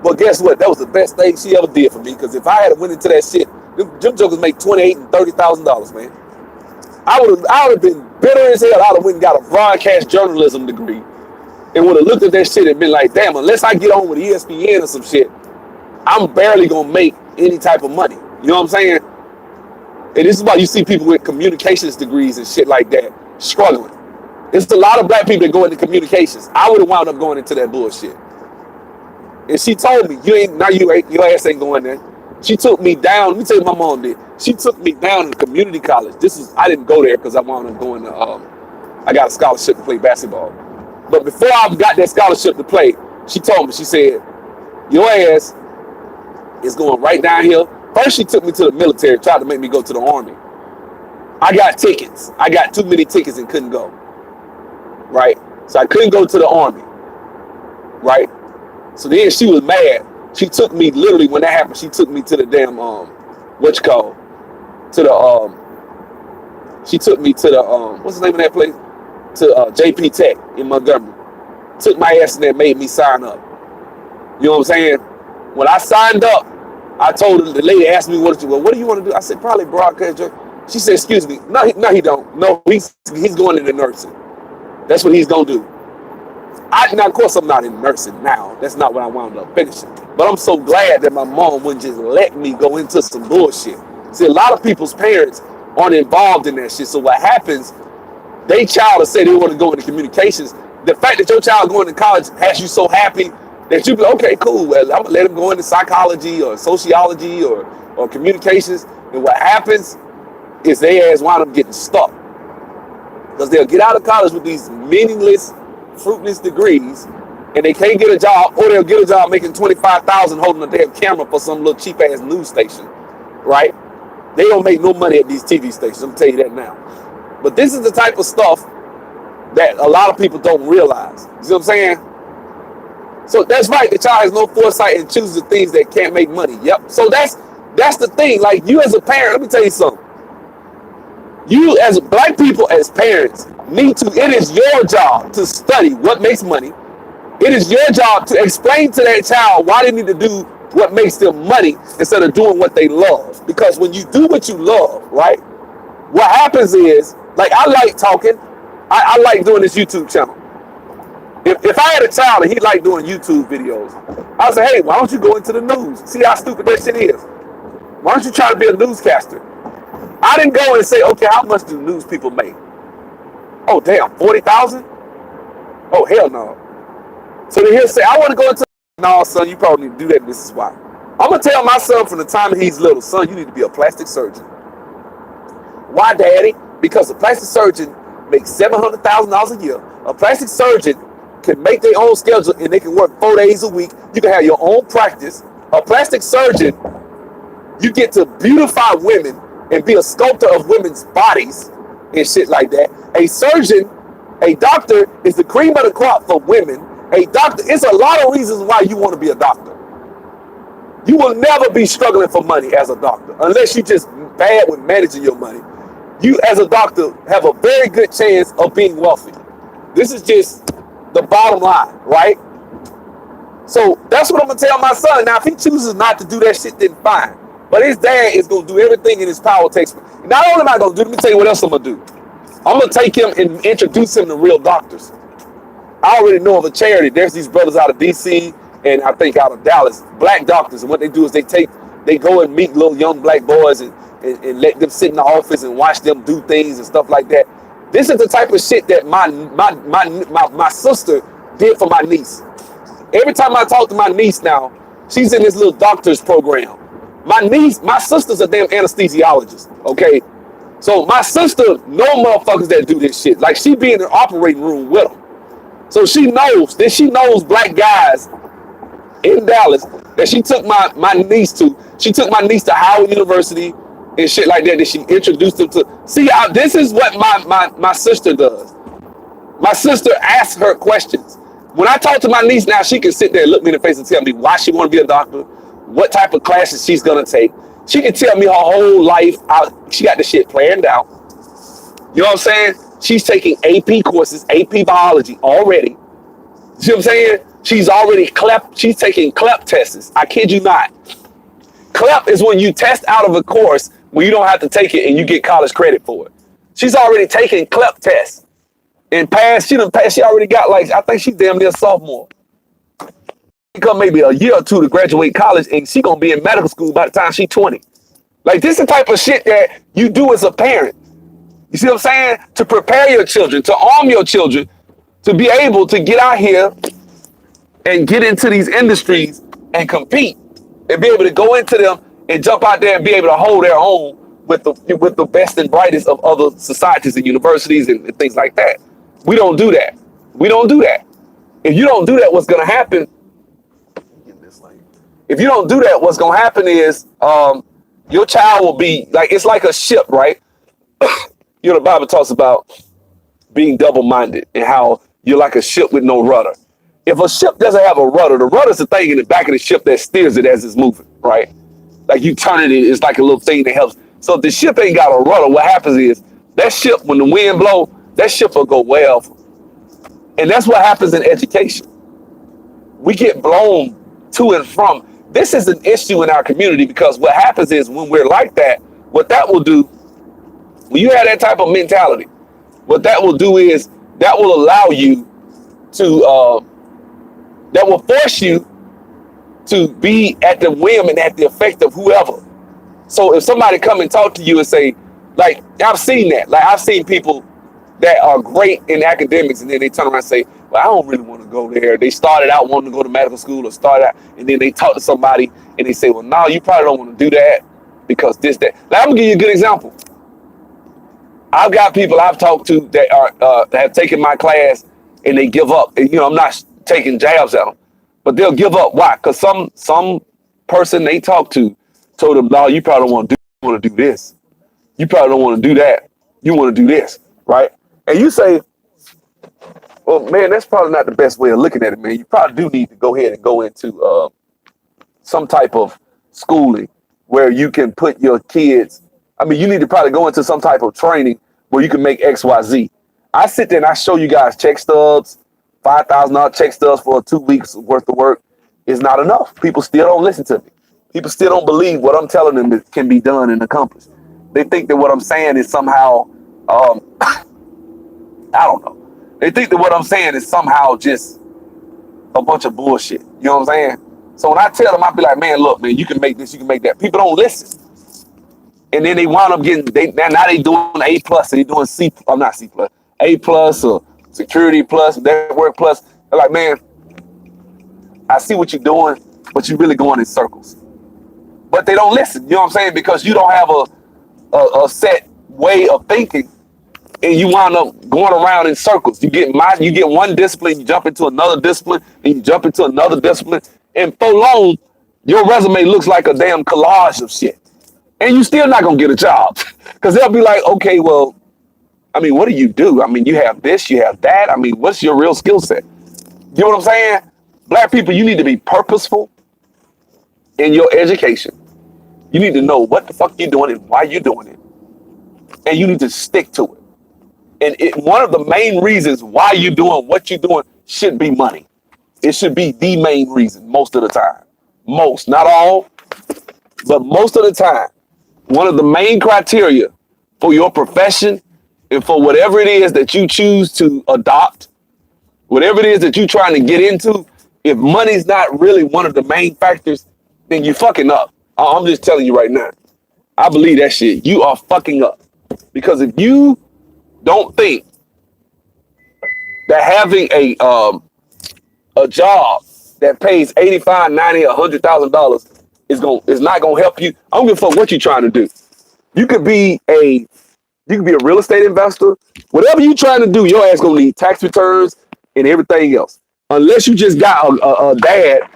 A: But guess what? That was the best thing she ever did for me. Because if I had went into that shit, them jokers make $28,000 and $30,000, man. I would have been bitter as hell. I would have went and got a broadcast journalism degree and would have looked at that shit and been like, damn, unless I get on with ESPN or some shit, I'm barely gonna make any type of money. You know what I'm saying? And this is why you see people with communications degrees and shit like that struggling. There's a lot of black people that go into communications. I would have wound up going into that bullshit. And she told me, your ass ain't going there. She took me down. Let me tell you what my mom did. She took me down to community college. I didn't go there because I wound up going to, I got a scholarship to play basketball. But before I got that scholarship to play, she told me, she said, your ass is going right down here. First, she took me to the military, tried to make me go to the Army. I got tickets. I got too many tickets and couldn't go. Right? So I couldn't go to the Army. Right? So then she was mad. She took me, literally, when that happened, she took me to the damn, she took me to the, what's the name of that place? To JP Tech in Montgomery. Took my ass in there, made me sign up. You know what I'm saying? When I signed up, I told her, the lady asked me, what do you want to do? I said, probably broadcast. She said, excuse me. No, he don't. No, he's going into nursing. That's what he's going to do. Now, of course, I'm not in nursing now. That's not what I wound up finishing. But I'm so glad that my mom wouldn't just let me go into some bullshit. See, a lot of people's parents aren't involved in that shit. So what happens, they child will say they want to go into communications. The fact that your child going to college has you so happy that you be like, okay, cool. Well, I'm going to let him go into psychology or sociology or communications. And what happens is they ass wind up getting stuck. Because they'll get out of college with these meaningless, fruitless degrees, and they can't get a job, or they'll get a job making $25,000 holding a damn camera for some little cheap ass news station, right? They don't make no money at these TV stations. I'm telling you that now. But this is the type of stuff that a lot of people don't realize. You see what I'm saying? So that's right. The child has no foresight and chooses the things that can't make money. Yep. So that's the thing. Like, you as a parent, let me tell you something. You as black people, as parents, it is your job to study what makes money. It is your job to explain to that child why they need to do what makes them money instead of doing what they love. Because when you do what you love, right, what happens is, like, I like talking. I like doing this YouTube channel. If I had a child and he liked doing YouTube videos, I would say, hey, why don't you go into the news? See how stupid that shit is. Why don't you try to be a newscaster? I didn't go and say, okay, how much do news people make? Oh, damn, 40,000? Oh, hell no. So then he'll say, I want to go into, no, son, you probably need to do that, and this is why. I'm going to tell my son from the time he's little, son, you need to be a plastic surgeon. Why, daddy? Because a plastic surgeon makes $700,000 a year. A plastic surgeon can make their own schedule and they can work 4 days a week. You can have your own practice. A plastic surgeon, you get to beautify women and be a sculptor of women's bodies and shit like that. A surgeon, a doctor is the cream of the crop for women. A doctor, it's a lot of reasons why you want to be a doctor. You will never be struggling for money as a doctor unless you just bad with managing your money. You as a doctor have a very good chance of being wealthy. This is just the bottom line, right? So that's what I'm gonna tell my son. Now, if he chooses not to do that shit, then fine. But his dad is gonna do everything in his power takes. Not only am I gonna do, let me tell you what else I'm gonna do. I'm gonna take him and introduce him to real doctors. I already know of a charity. There's these brothers out of DC and I think out of Dallas, black doctors, and what they do is they go and meet little young black boys and let them sit in the office and watch them do things and stuff like that. This is the type of shit that my sister did for my niece. Every time I talk to my niece now, she's in this little doctor's program. My sister's a damn anesthesiologist, okay? So my sister know motherfuckers that do this shit. Like, she be in the operating room with them. So she knows black guys in Dallas that she took my niece to. She took my niece to Howard University and shit like that. That she introduced them to. See, this is what my sister does. My sister asks her questions. When I talk to my niece now, she can sit there and look me in the face and tell me why she want to be a doctor, what type of classes she's gonna take. She can tell me her whole life. She got the shit planned out. You know what I'm saying? She's taking AP courses, AP biology already. See what I'm saying? She's taking CLEP tests. I kid you not. CLEP is when you test out of a course where you don't have to take it and you get college credit for it. She's already taking CLEP tests and passed. She already got, like, I think she's damn near sophomore. Come maybe a year or two to graduate college, and she gonna be in medical school by the time she's 20. Like, this is the type of shit that you do as a parent. You see what I'm saying? To prepare your children, to arm your children, to be able to get out here and get into these industries and compete and be able to go into them and jump out there and be able to hold their own with the best and brightest of other societies and universities and things like that. We don't do that. We don't do that. If you don't do that, what's going to happen? If you don't do that, what's going to happen is your child will be like, it's like a ship, right? You know, the Bible talks about being double-minded and how you're like a ship with no rudder. If a ship doesn't have a rudder, the rudder's the thing in the back of the ship that steers it as it's moving, right? Like, you turn it, it's like a little thing that helps. So if the ship ain't got a rudder, what happens is that ship, when the wind blows, that ship will go way off. And that's what happens in education. We get blown to and from. This is an issue in our community because what happens is when we're like that, what that will do, when you have that type of mentality, what that will do is that will allow you to, that will force you to be at the whim and at the effect of whoever. So if somebody come and talk to you and say, like, I've seen that. Like, I've seen people that are great in academics and then they turn around and say, well, I don't really want to go there. They started out wanting to go to medical school or started out, and then they talk to somebody and they say, well, no, you probably don't want to do that because this, that. Like, I'm gonna give you a good example. I've got people I've talked to that are that have taken my class and they give up. And, you know, I'm not taking jabs at them, but they'll give up. Why? Because some person they talk to told them, no, you probably don't want to do this. You probably don't want to do that. You want to do this, right? And you say, well, man, that's probably not the best way of looking at it, man. You probably do need to go ahead and go into some type of schooling where you can put your kids. I mean, you need to probably go into some type of training where you can make X, Y, Z. I sit there and I show you guys check stubs, $5,000 check stubs for 2 weeks worth of work is not enough. People still don't listen to me. People still don't believe what I'm telling them that can be done and accomplished. They think that what I'm saying is somehow I don't know. They think that what I'm saying is somehow just a bunch of bullshit. You know what I'm saying? So when I tell them, I be like, man, look, man, you can make this, you can make that. People don't listen. And then they wind up getting, now they doing A plus, and they doing C, or not C plus, A plus or security plus, network plus. They're like, man, I see what you're doing, but you're really going in circles. But they don't listen, you know what I'm saying? Because you don't have a set way of thinking, and you wind up going around in circles. You get one discipline, you jump into another discipline, and you jump into another discipline, and for long, your resume looks like a damn collage of shit. And you still not gonna get a job. Because they'll be like, okay, well, I mean, what do you do? I mean, you have this, you have that. I mean, what's your real skill set? You know what I'm saying? Black people, you need to be purposeful in your education. You need to know what the fuck you're doing and why you're doing it. And you need to stick to it. And one of the main reasons why you're doing what you're doing should be money. It should be the main reason most of the time. Most, not all, but most of the time. One of the main criteria for your profession and for whatever it is that you choose to adopt, whatever it is that you're trying to get into, if money's not really one of the main factors, then you fucking up. I'm just telling you right now. I believe that shit. You are fucking up. Because if you don't think that having a job that pays $85, $90, $100,000 is not gonna help you, I don't give a fuck what you're trying to do. You could be a real estate investor. Whatever you're trying to do, your ass gonna need tax returns and everything else. Unless you just got a dad,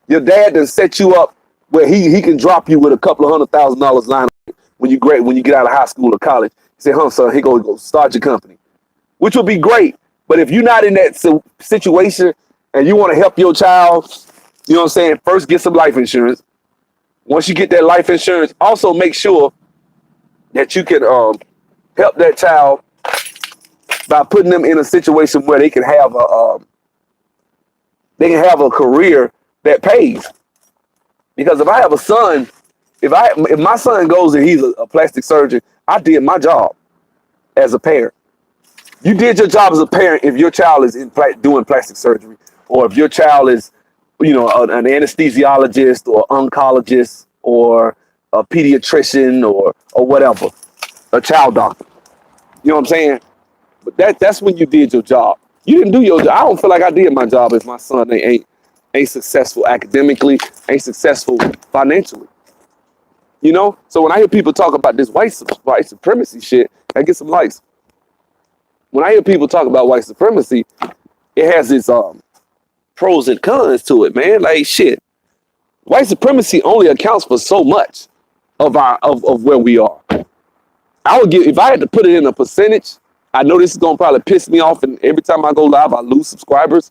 A: your dad done set you up where he can drop you with a couple of $100,000 line when you get out of high school or college. He said, huh, son, he go start your company, which will be great. But if you're not in that situation and you want to help your child, you know what I'm saying? First, get some life insurance. Once you get that life insurance, also make sure that you can help that child by putting them in a situation where they can have a career that pays. Because if I have a son, if my son goes and he's a plastic surgeon, I did my job as a parent. You did your job as a parent if your child is doing plastic surgery, or if your child is, you know, an anesthesiologist or oncologist or a pediatrician or whatever, a child doctor. You know what I'm saying? But that's when you did your job. You didn't do your job. I don't feel like I did my job if my son ain't successful academically, ain't successful financially. You know? So when I hear people talk about this white supremacy shit, I get some likes. When I hear people talk about white supremacy, it has its pros and cons to it, man. Like shit. White supremacy only accounts for so much of where we are. I would give, if I had to put it in a percentage, I know this is gonna probably piss me off, and every time I go live, I lose subscribers.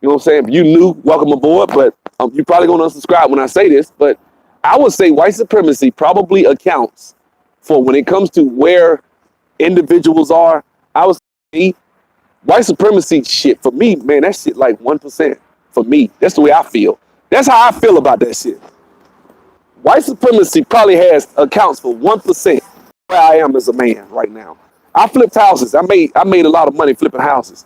A: You know what I'm saying? If you new, welcome aboard, but you're probably gonna unsubscribe when I say this, but I would say white supremacy probably accounts for, when it comes to where individuals are, I would say white supremacy shit, for me, man, that shit like 1% for me. That's the way I feel. That's how I feel about that shit. White supremacy probably accounts for 1% where I am as a man right now. I flipped houses. I made a lot of money flipping houses.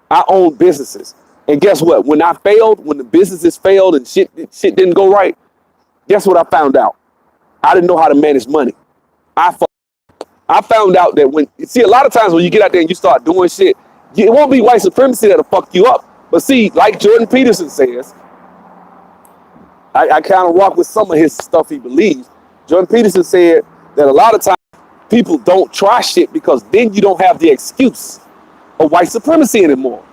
A: I own businesses. And guess what? When the businesses failed and shit didn't go right, guess what I found out? I didn't know how to manage money. I found out that a lot of times when you get out there and you start doing shit, it won't be white supremacy that'll fuck you up. But see, like Jordan Peterson says, I kind of walk with some of his stuff he believes. Jordan Peterson said that a lot of times people don't try shit because then you don't have the excuse of white supremacy anymore.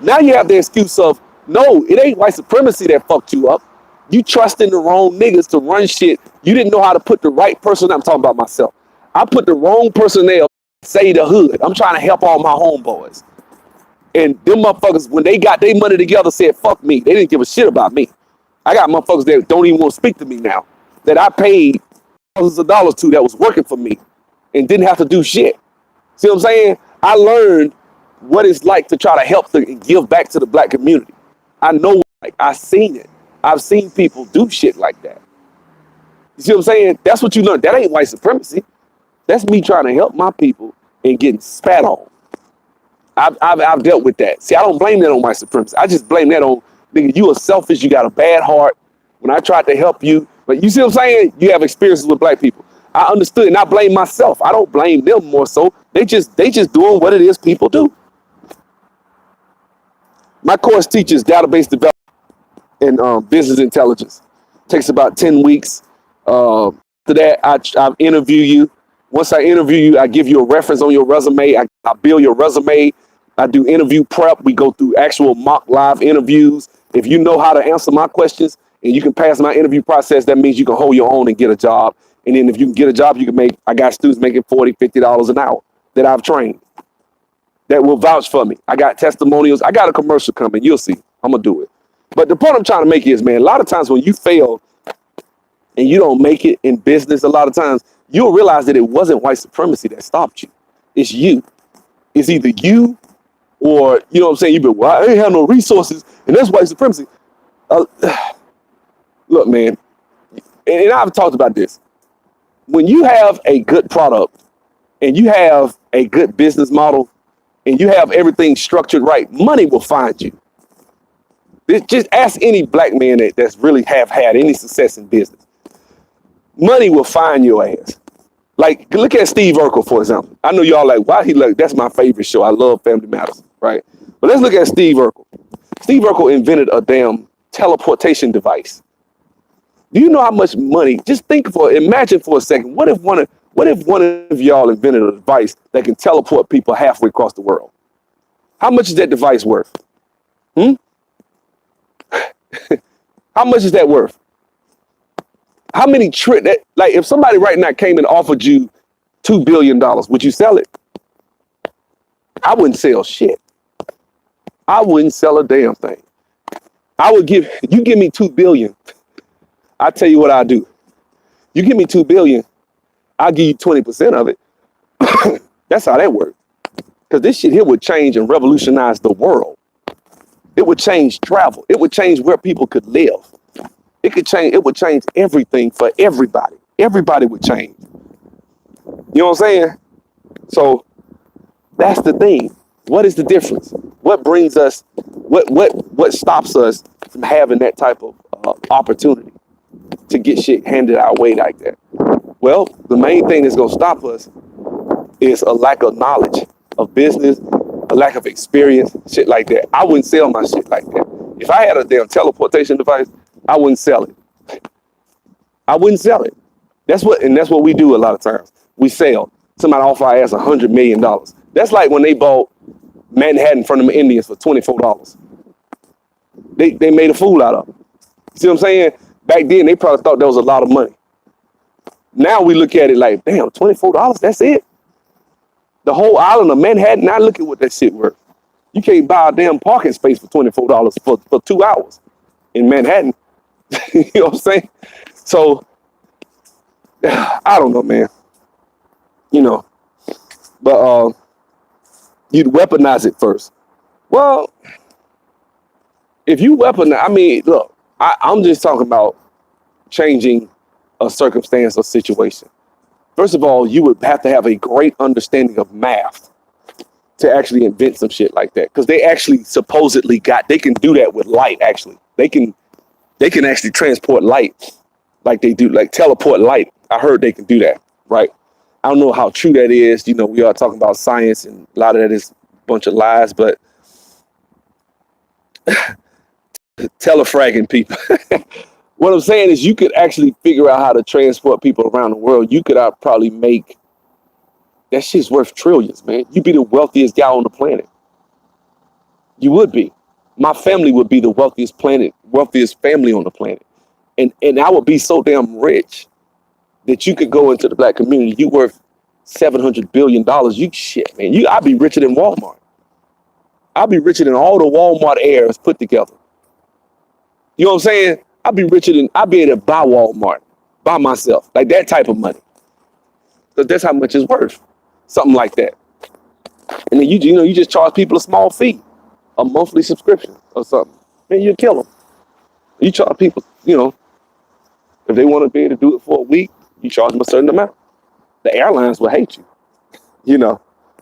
A: Now you have the excuse of, no, it ain't white supremacy that fucked you up. You trusting the wrong niggas to run shit. You didn't know how to put the right person. I'm talking about myself. I put the wrong personnel, say the hood. I'm trying to help all my homeboys. And them motherfuckers, when they got their money together, said, fuck me. They didn't give a shit about me. I got motherfuckers that don't even want to speak to me now, that I paid thousands of dollars to, that was working for me and didn't have to do shit. See what I'm saying? I learned what it's like to try to help and give back to the black community. I know, like, I've seen it. I've seen people do shit like that. You see what I'm saying? That's what you learn. That ain't white supremacy. That's me trying to help my people and getting spat on. I've dealt with that. See, I don't blame that on white supremacy. I just blame that on, nigga, you are selfish. You got a bad heart. When I tried to help you, but you see what I'm saying? You have experiences with black people. I understood, and I blame myself. I don't blame them more so. They just doing what it is people do. My course teaches database development and business intelligence. Takes about 10 weeks. After that, I interview you. Once I interview you, I give you a reference on your resume. I build your resume. I do interview prep. We go through actual mock live interviews. If you know how to answer my questions and you can pass my interview process, that means you can hold your own and get a job. And then if you can get a job, you can make, I got students making $40, $50 an hour that I've trained that will vouch for me. I got testimonials. I got a commercial coming. You'll see. I'm going to do it. But the point I'm trying to make is, man, a lot of times when you fail and you don't make it in business, a lot of times you'll realize that it wasn't white supremacy that stopped you. It's you. It's either you or, you know what I'm saying? You've been, well, I ain't have no resources, and that's white supremacy. Look, man, and I've talked about this. When you have a good product and you have a good business model and you have everything structured right, money will find you. Just ask any black man that's really have had any success in business. Money will find your ass. Like, look at Steve Urkel, for example. I know y'all like, why he like, that's my favorite show. I love Family Matters, right? But let's look at Steve Urkel. Steve Urkel invented a damn teleportation device. Do you know how much money? Just imagine for a second. What if one of y'all invented a device that can teleport people halfway across the world? How much is that device worth? How much is that worth? How many like if somebody right now came and offered you $2 billion, would you sell it? I wouldn't sell shit. I wouldn't sell a damn thing. You give me $2 billion. I tell you what I'll do. You give me $2 billion, I'll give you 20% of it. That's how that works. Because this shit here would change and revolutionize the world. It would change travel. It would change where people could live. It would change everything for everybody. Everybody would change. You know what I'm saying? So that's the thing. What is the difference? What brings us, what stops us from having that type of opportunity to get shit handed our way like that? Well, the main thing that's gonna stop us is a lack of knowledge of business, a lack of experience, shit like that. I wouldn't sell my shit like that. If I had a damn teleportation device, I wouldn't sell it. I wouldn't sell it. That's what we do a lot of times. We sell. Somebody offer our ass $100 million. That's like when they bought Manhattan from the Indians for $24. They made a fool out of them. See what I'm saying? Back then, they probably thought that was a lot of money. Now we look at it like, damn, $24, that's it? The whole island of Manhattan, now look at what that shit worth. You can't buy a damn parking space for $24 for 2 hours in Manhattan. You know what I'm saying? So, I don't know, man. You know, but you'd weaponize it first. Well, if you weaponize, I mean, look, I'm just talking about changing a circumstance or situation. First of all, you would have to have a great understanding of math to actually invent some shit like that. Because they actually supposedly they can do that with light, actually. They can actually transport light like they do, like teleport light. I heard they can do that, right? I don't know how true that is. You know, we are talking about science and a lot of that is a bunch of lies, but telefragging people. What I'm saying is you could actually figure out how to transport people around the world. You could probably make, that shit's worth trillions, man. You'd be the wealthiest guy on the planet. You would be. My family would be the wealthiest family on the planet. And I would be so damn rich that you could go into the black community. You worth $700 billion. You shit, man. I'd be richer than Walmart. I'd be richer than all the Walmart heirs put together. You know what I'm saying? I'd be able to buy Walmart by myself. Like that type of money. Because that's how much it's worth. Something like that. And then you just charge people a small fee, a monthly subscription or something. Man, you kill them. You charge people, if they want to be able to do it for a week, you charge them a certain amount. The airlines will hate you,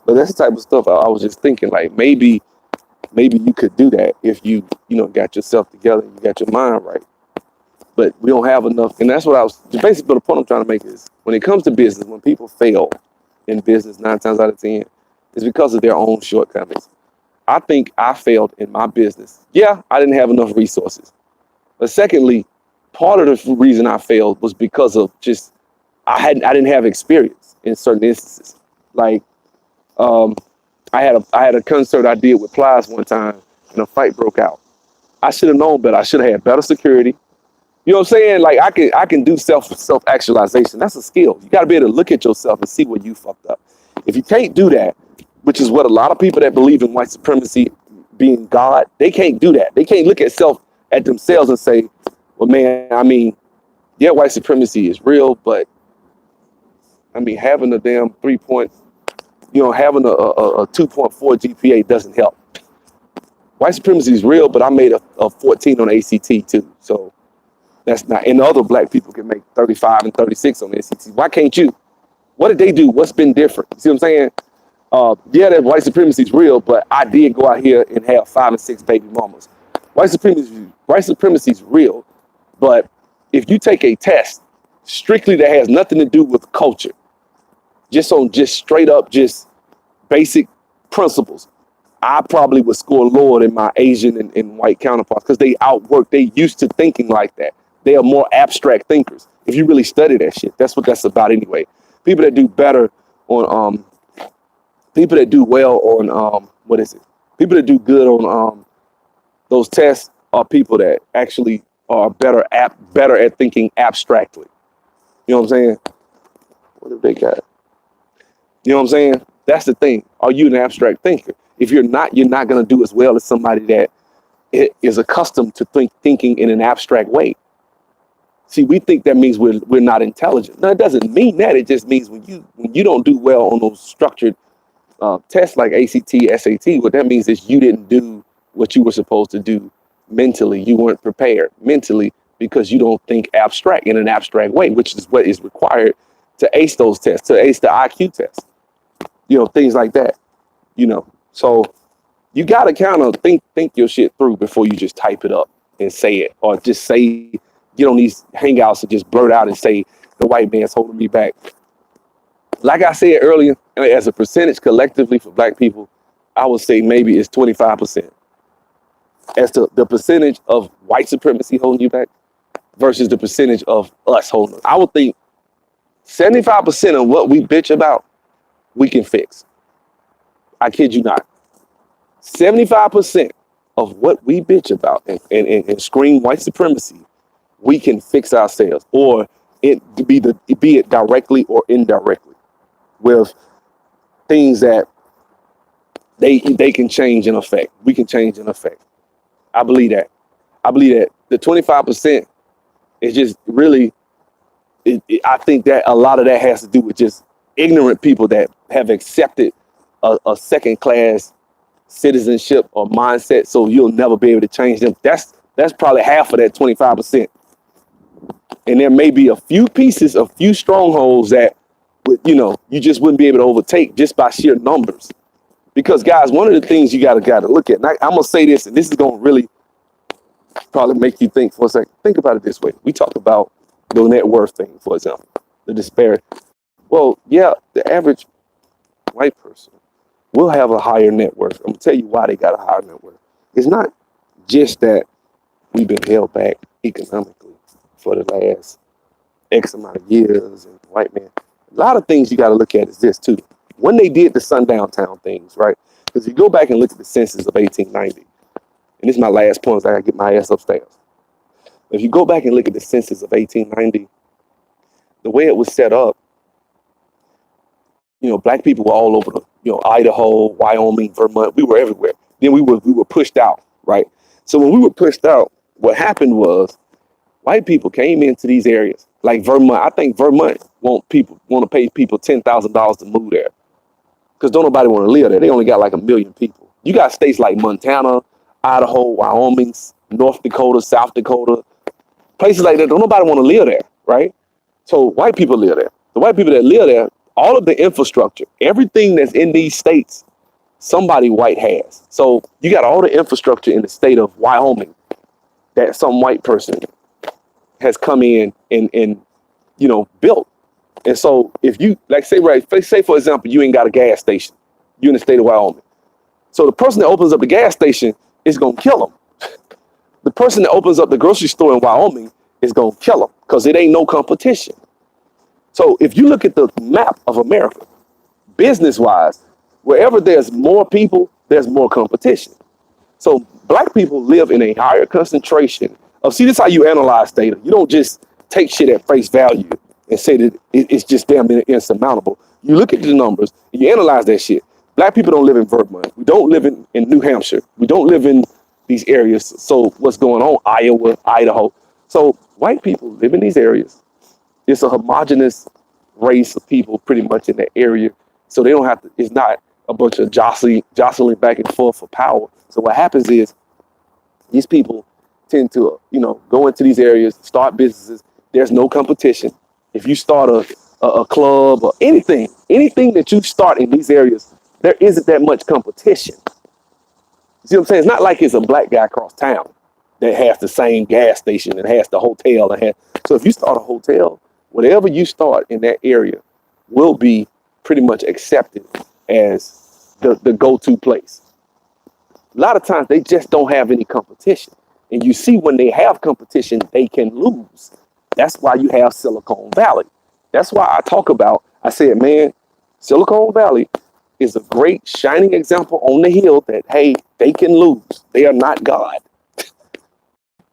A: But that's the type of stuff I was just thinking, like maybe you could do that if you got yourself together and you got your mind right. But we don't have enough, and that's what I was basically the point I'm trying to make is when it comes to business, when people fail in business 9 times out of 10, it's because of their own shortcomings. I think I failed in my business. Yeah, I didn't have enough resources. But secondly, part of the reason I failed was because of just I didn't have experience in certain instances. Like um, I had a concert I did with Plies one time, and a fight broke out. I should have known better. I should have had better security. You know what I'm saying? Like I can do self actualization. That's a skill. You got to be able to look at yourself and see where you fucked up. If you can't do that, which is what a lot of people that believe in white supremacy being God, they can't do that. They can't look at themselves and say, well, man, I mean, yeah, white supremacy is real, but I mean, having a damn 3 point, having a 2.4 GPA doesn't help. White supremacy is real, but I made a 14 on ACT too. So that's not, and other black people can make 35 and 36 on the ACT. Why can't you? What did they do? What's been different? You see what I'm saying? Yeah, that white supremacy is real, but I did go out here and have 5 and 6 baby mamas. White supremacy is real, but if you take a test strictly that has nothing to do with culture, just straight up, just basic principles, I probably would score lower than my Asian and white counterparts because they outwork. They used to thinking like that. They are more abstract thinkers. If you really study that shit, that's what that's about anyway. People that do better on people that do well on what is it? People that do good on those tests are people that actually are better at thinking abstractly. You know what I'm saying? What have they got? You know what I'm saying? That's the thing. Are you an abstract thinker? If you're not going to do as well as somebody that is accustomed to thinking in an abstract way. See, we think that means we're not intelligent. No, it doesn't mean that. It just means when you don't do well on those structured tests like ACT, SAT, what that means is you didn't do what you were supposed to do mentally. You weren't prepared mentally because you don't think abstract in an abstract way, which is what is required to ace those tests, to ace the IQ test. Things like that. So you gotta kind of think your shit through before you just type it up and say it, or just get on these hangouts and just blurt out and say the white man's holding me back. Like I said earlier, as a percentage collectively for black people, I would say maybe it's 25%. As to the percentage of white supremacy holding you back versus the percentage of us holding. I would think 75% of what we bitch about, we can fix. I kid you not. 75% of what we bitch about and scream white supremacy, we can fix ourselves, or be it directly or indirectly, with things that they can change in effect. We can change in effect. I believe that. I believe that the 25% is just really. I think that a lot of that has to do with just ignorant people that have accepted a second class citizenship or mindset, so you'll never be able to change them. That's probably half of that 25%. And there may be a few pieces, a few strongholds that you just wouldn't be able to overtake just by sheer numbers. Because guys, one of the things you gotta look at, and I'm gonna say this, and this is gonna really probably make you think for a second. Think about it this way. We talk about the net worth thing, for example, the disparity. Well, yeah, the average white person will have a higher net worth. I'm gonna tell you why they got a higher net worth. It's not just that we've been held back economically for the last X amount of years, and white man. A lot of things you got to look at is this too. When they did the sundown town things, right? Because you go back and look at the census of 1890, and this is my last point, so I got to get my ass upstairs. If you go back and look at the census of 1890, the way it was set up, black people were all over Idaho, Wyoming, Vermont. We were everywhere. Then we were pushed out, right? So when we were pushed out, what happened was white people came into these areas like Vermont. I think Vermont want to pay people $10,000 to move there because don't nobody want to live there. They only got like 1 million people. You got states like Montana, Idaho, Wyoming, North Dakota, South Dakota, places like that. Don't nobody want to live there, right? So white people live there. The white people that live there all of the infrastructure, everything that's in these states, somebody white has. So you got all the infrastructure in the state of Wyoming that some white person has come in and built. And so if you like say for example, you ain't got a gas station, you in the state of Wyoming. So the person that opens up the gas station is gonna kill them. The person that opens up the grocery store in Wyoming is gonna kill them because it ain't no competition. So if you look at the map of America, business wise, wherever there's more people, there's more competition. So black people live in a higher concentration of, see, this is how you analyze data. You don't just take shit at face value and say that it's just damn insurmountable. You look at the numbers and you analyze that shit. Black people don't live in Vermont. We don't live in New Hampshire. We don't live in these areas. So what's going on? Iowa, Idaho. So white people live in these areas. It's a homogenous race of people pretty much in that area. So they don't have to, it's not a bunch of jostling back and forth for power. So what happens is these people tend to, go into these areas, start businesses. There's no competition. If you start a club or anything that you start in these areas, there isn't that much competition. You see what I'm saying? It's not like it's a black guy across town that has the same gas station and has the hotel. So if you start a hotel, whatever you start in that area will be pretty much accepted as the go-to place. A lot of times they just don't have any competition. And you see when they have competition, they can lose. That's why you have Silicon Valley. That's why I said, man, Silicon Valley is a great shining example on the hill that, hey, they can lose. They are not God.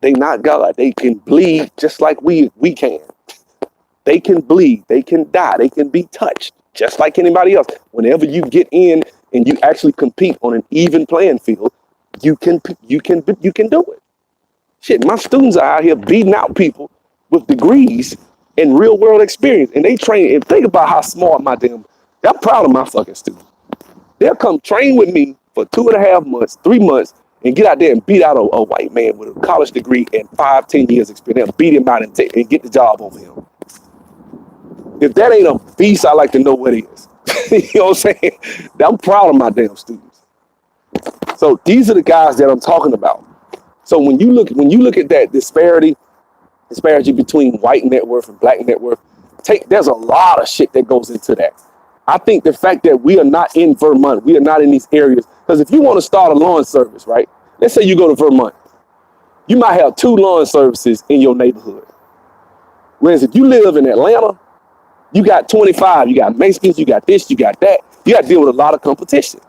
A: They not God. They can bleed just like we can. They can bleed. They can die. They can be touched just like anybody else. Whenever you get in and you actually compete on an even playing field, you can do it. Shit, my students are out here beating out people with degrees and real world experience, and they train. And think about how smart I'm proud of my fucking students. They'll come train with me for 2.5 months, 3 months, and get out there and beat out a white man with a college degree and 5-10 years experience. They'll beat him out and get the job over him. If that ain't a feast, I like to know what it is. You know what I'm saying? I'm proud of my damn students. So these are the guys that I'm talking about. So when you look at that disparity between white net worth and black net worth, there's a lot of shit that goes into that. I think the fact that we are not in Vermont, we are not in these areas, because if you want to start a lawn service, right? Let's say you go to Vermont, you might have 2 lawn services in your neighborhood. Whereas if you live in Atlanta, you got 25, you got Mexicans, you got this, you got that. You got to deal with a lot of competition.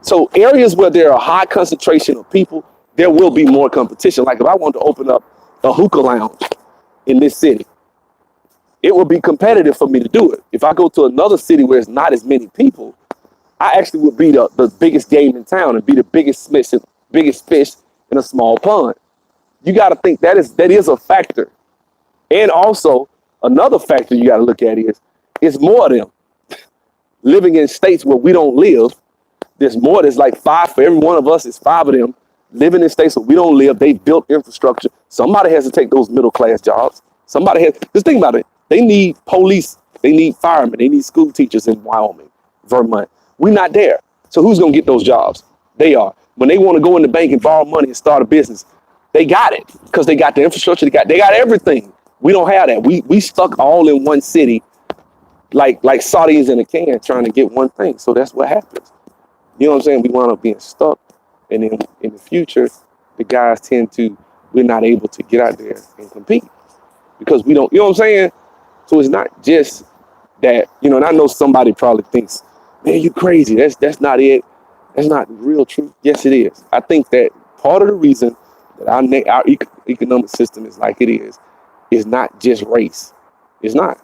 A: So areas where there are high concentration of people, there will be more competition. Like if I wanted to open up a hookah lounge in this city, it would be competitive for me to do it. If I go to another city where it's not as many people, I actually would be the biggest game in town and be the biggest fish in a small pond. You got to think that is a factor. And also another factor you got to look at is it's more of them living in states where we don't live. There's more. There's like 5 for every one of us. It's 5 of them living in states where we don't live. They built infrastructure. Somebody has to take those middle class jobs. Somebody has. Just think about it. They need police. They need firemen. They need school teachers in Wyoming, Vermont. We're not there. So who's gonna get those jobs? They are. When they want to go in the bank and borrow money and start a business, they got it because they got the infrastructure. They got everything. We don't have that. We stuck all in one city, like sardines in a can, trying to get one thing. So that's what happens. You know what I'm saying? We wind up being stuck, and then in the future, the guys we're not able to get out there and compete because we don't. You know what I'm saying? So it's not just that, and I know somebody probably thinks, man, you crazy. That's not it. That's not the real truth. Yes, it is. I think that part of the reason that our economic system is like it is not just race. It's not.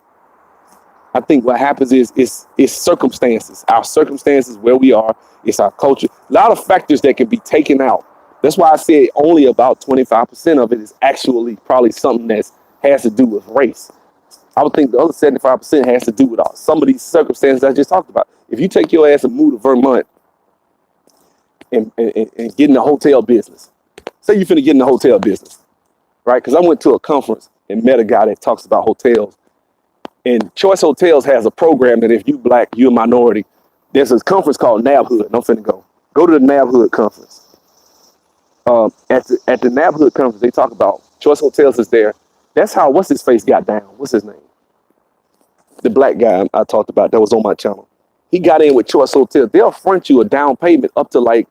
A: I think what happens is circumstances. Our circumstances, where we are, it's our culture. A lot of factors that can be taken out. That's why I said only about 25% of it is actually probably something that has to do with race. I would think the other 75% has to do with some of these circumstances I just talked about. If you take your ass and move to Vermont and get in the hotel business, say you finna get in the hotel business, right? Because I went to a conference and met a guy that talks about hotels. And Choice Hotels has a program that if you black, you're a minority. There's a conference called NABHood. I'm finna go. Go to the NABHood conference. At the NABHood conference, they talk about Choice Hotels is there. That's how what's his face got down. What's his name? The black guy I talked about that was on my channel. He got in with Choice Hotels. They'll front you a down payment up to like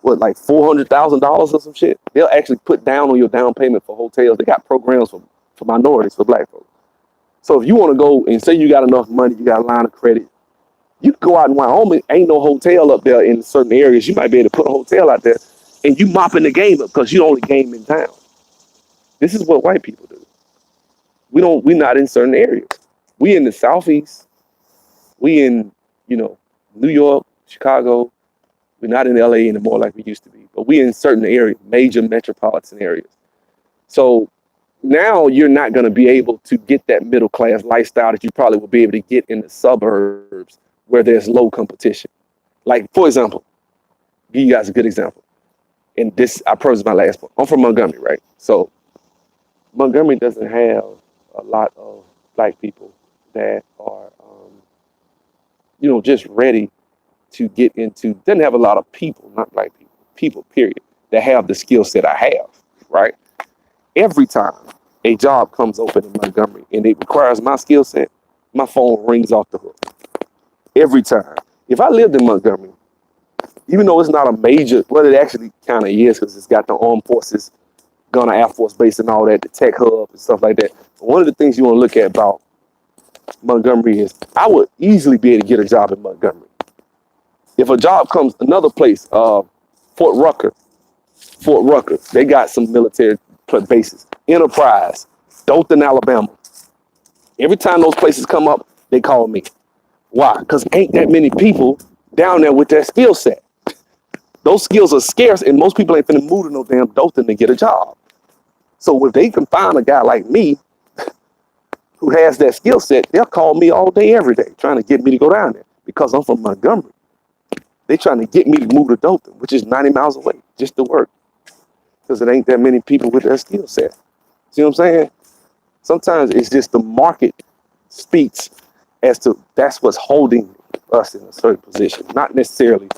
A: $400,000 or some shit. They'll actually put down on your down payment for hotels. They got programs for minorities, for black folks. So if you want to go and say you got enough money, you got a line of credit, you can go out in Wyoming. Ain't no hotel up there in certain areas. You might be able to put a hotel out there, and you mopping the game up because you the only game in town. This is what white people do. We're not in certain areas. We in the southeast. We in New York, Chicago. We're not in LA anymore like we used to be, but we in certain areas, major metropolitan areas. So now you're not going to be able to get that middle class lifestyle that you probably will be able to get in the suburbs where there's low competition. Like, for example, give you guys a good example. And this, I promise my last one. I'm from Montgomery, right? So Montgomery doesn't have a lot of black people that are, just ready to get into, doesn't have a lot of people, not black people, period, that have the skill set I have, right? Every time a job comes open in Montgomery and it requires my skill set, my phone rings off the hook. Every time. If I lived in Montgomery, even though it's not a major, well, it actually kind of is because it's got the armed forces, Gunner Air Force Base and all that, the tech hub and stuff like that. But one of the things you want to look at about Montgomery is I would easily be able to get a job in Montgomery. If a job comes another place, Fort Rucker, they got some military bases. Enterprise, Dothan, Alabama. Every time those places come up, they call me. Why? Because ain't that many people down there with that skill set. Those skills are scarce, and most people ain't finna move to no damn Dothan to get a job. So if they can find a guy like me who has that skill set, they'll call me all day, every day, trying to get me to go down there because I'm from Montgomery. They trying to get me to move to Dothan, which is 90 miles away, just to work. Because it ain't that many people with that skill set. See what I'm saying? Sometimes it's just the market speaks as to that's what's holding us in a certain position, not necessarily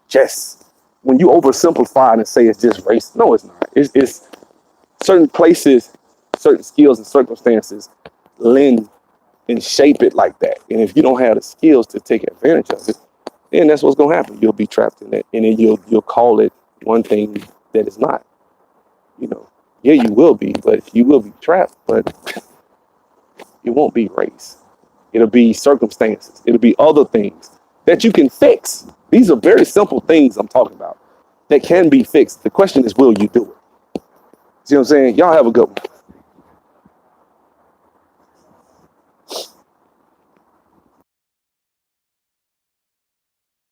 A: just when you oversimplify it and say it's just race. No, it's not. It's certain places, certain skills and circumstances lend and shape it like that. And if you don't have the skills to take advantage of it, then that's what's gonna happen. You'll be trapped in that, and then you'll call it one thing that is not. Yeah, you will be, but you will be trapped. But it won't be race. It'll be circumstances. It'll be other things that you can fix. These are very simple things I'm talking about that can be fixed. The question is, will you do it? See what I'm saying? Y'all have a good one.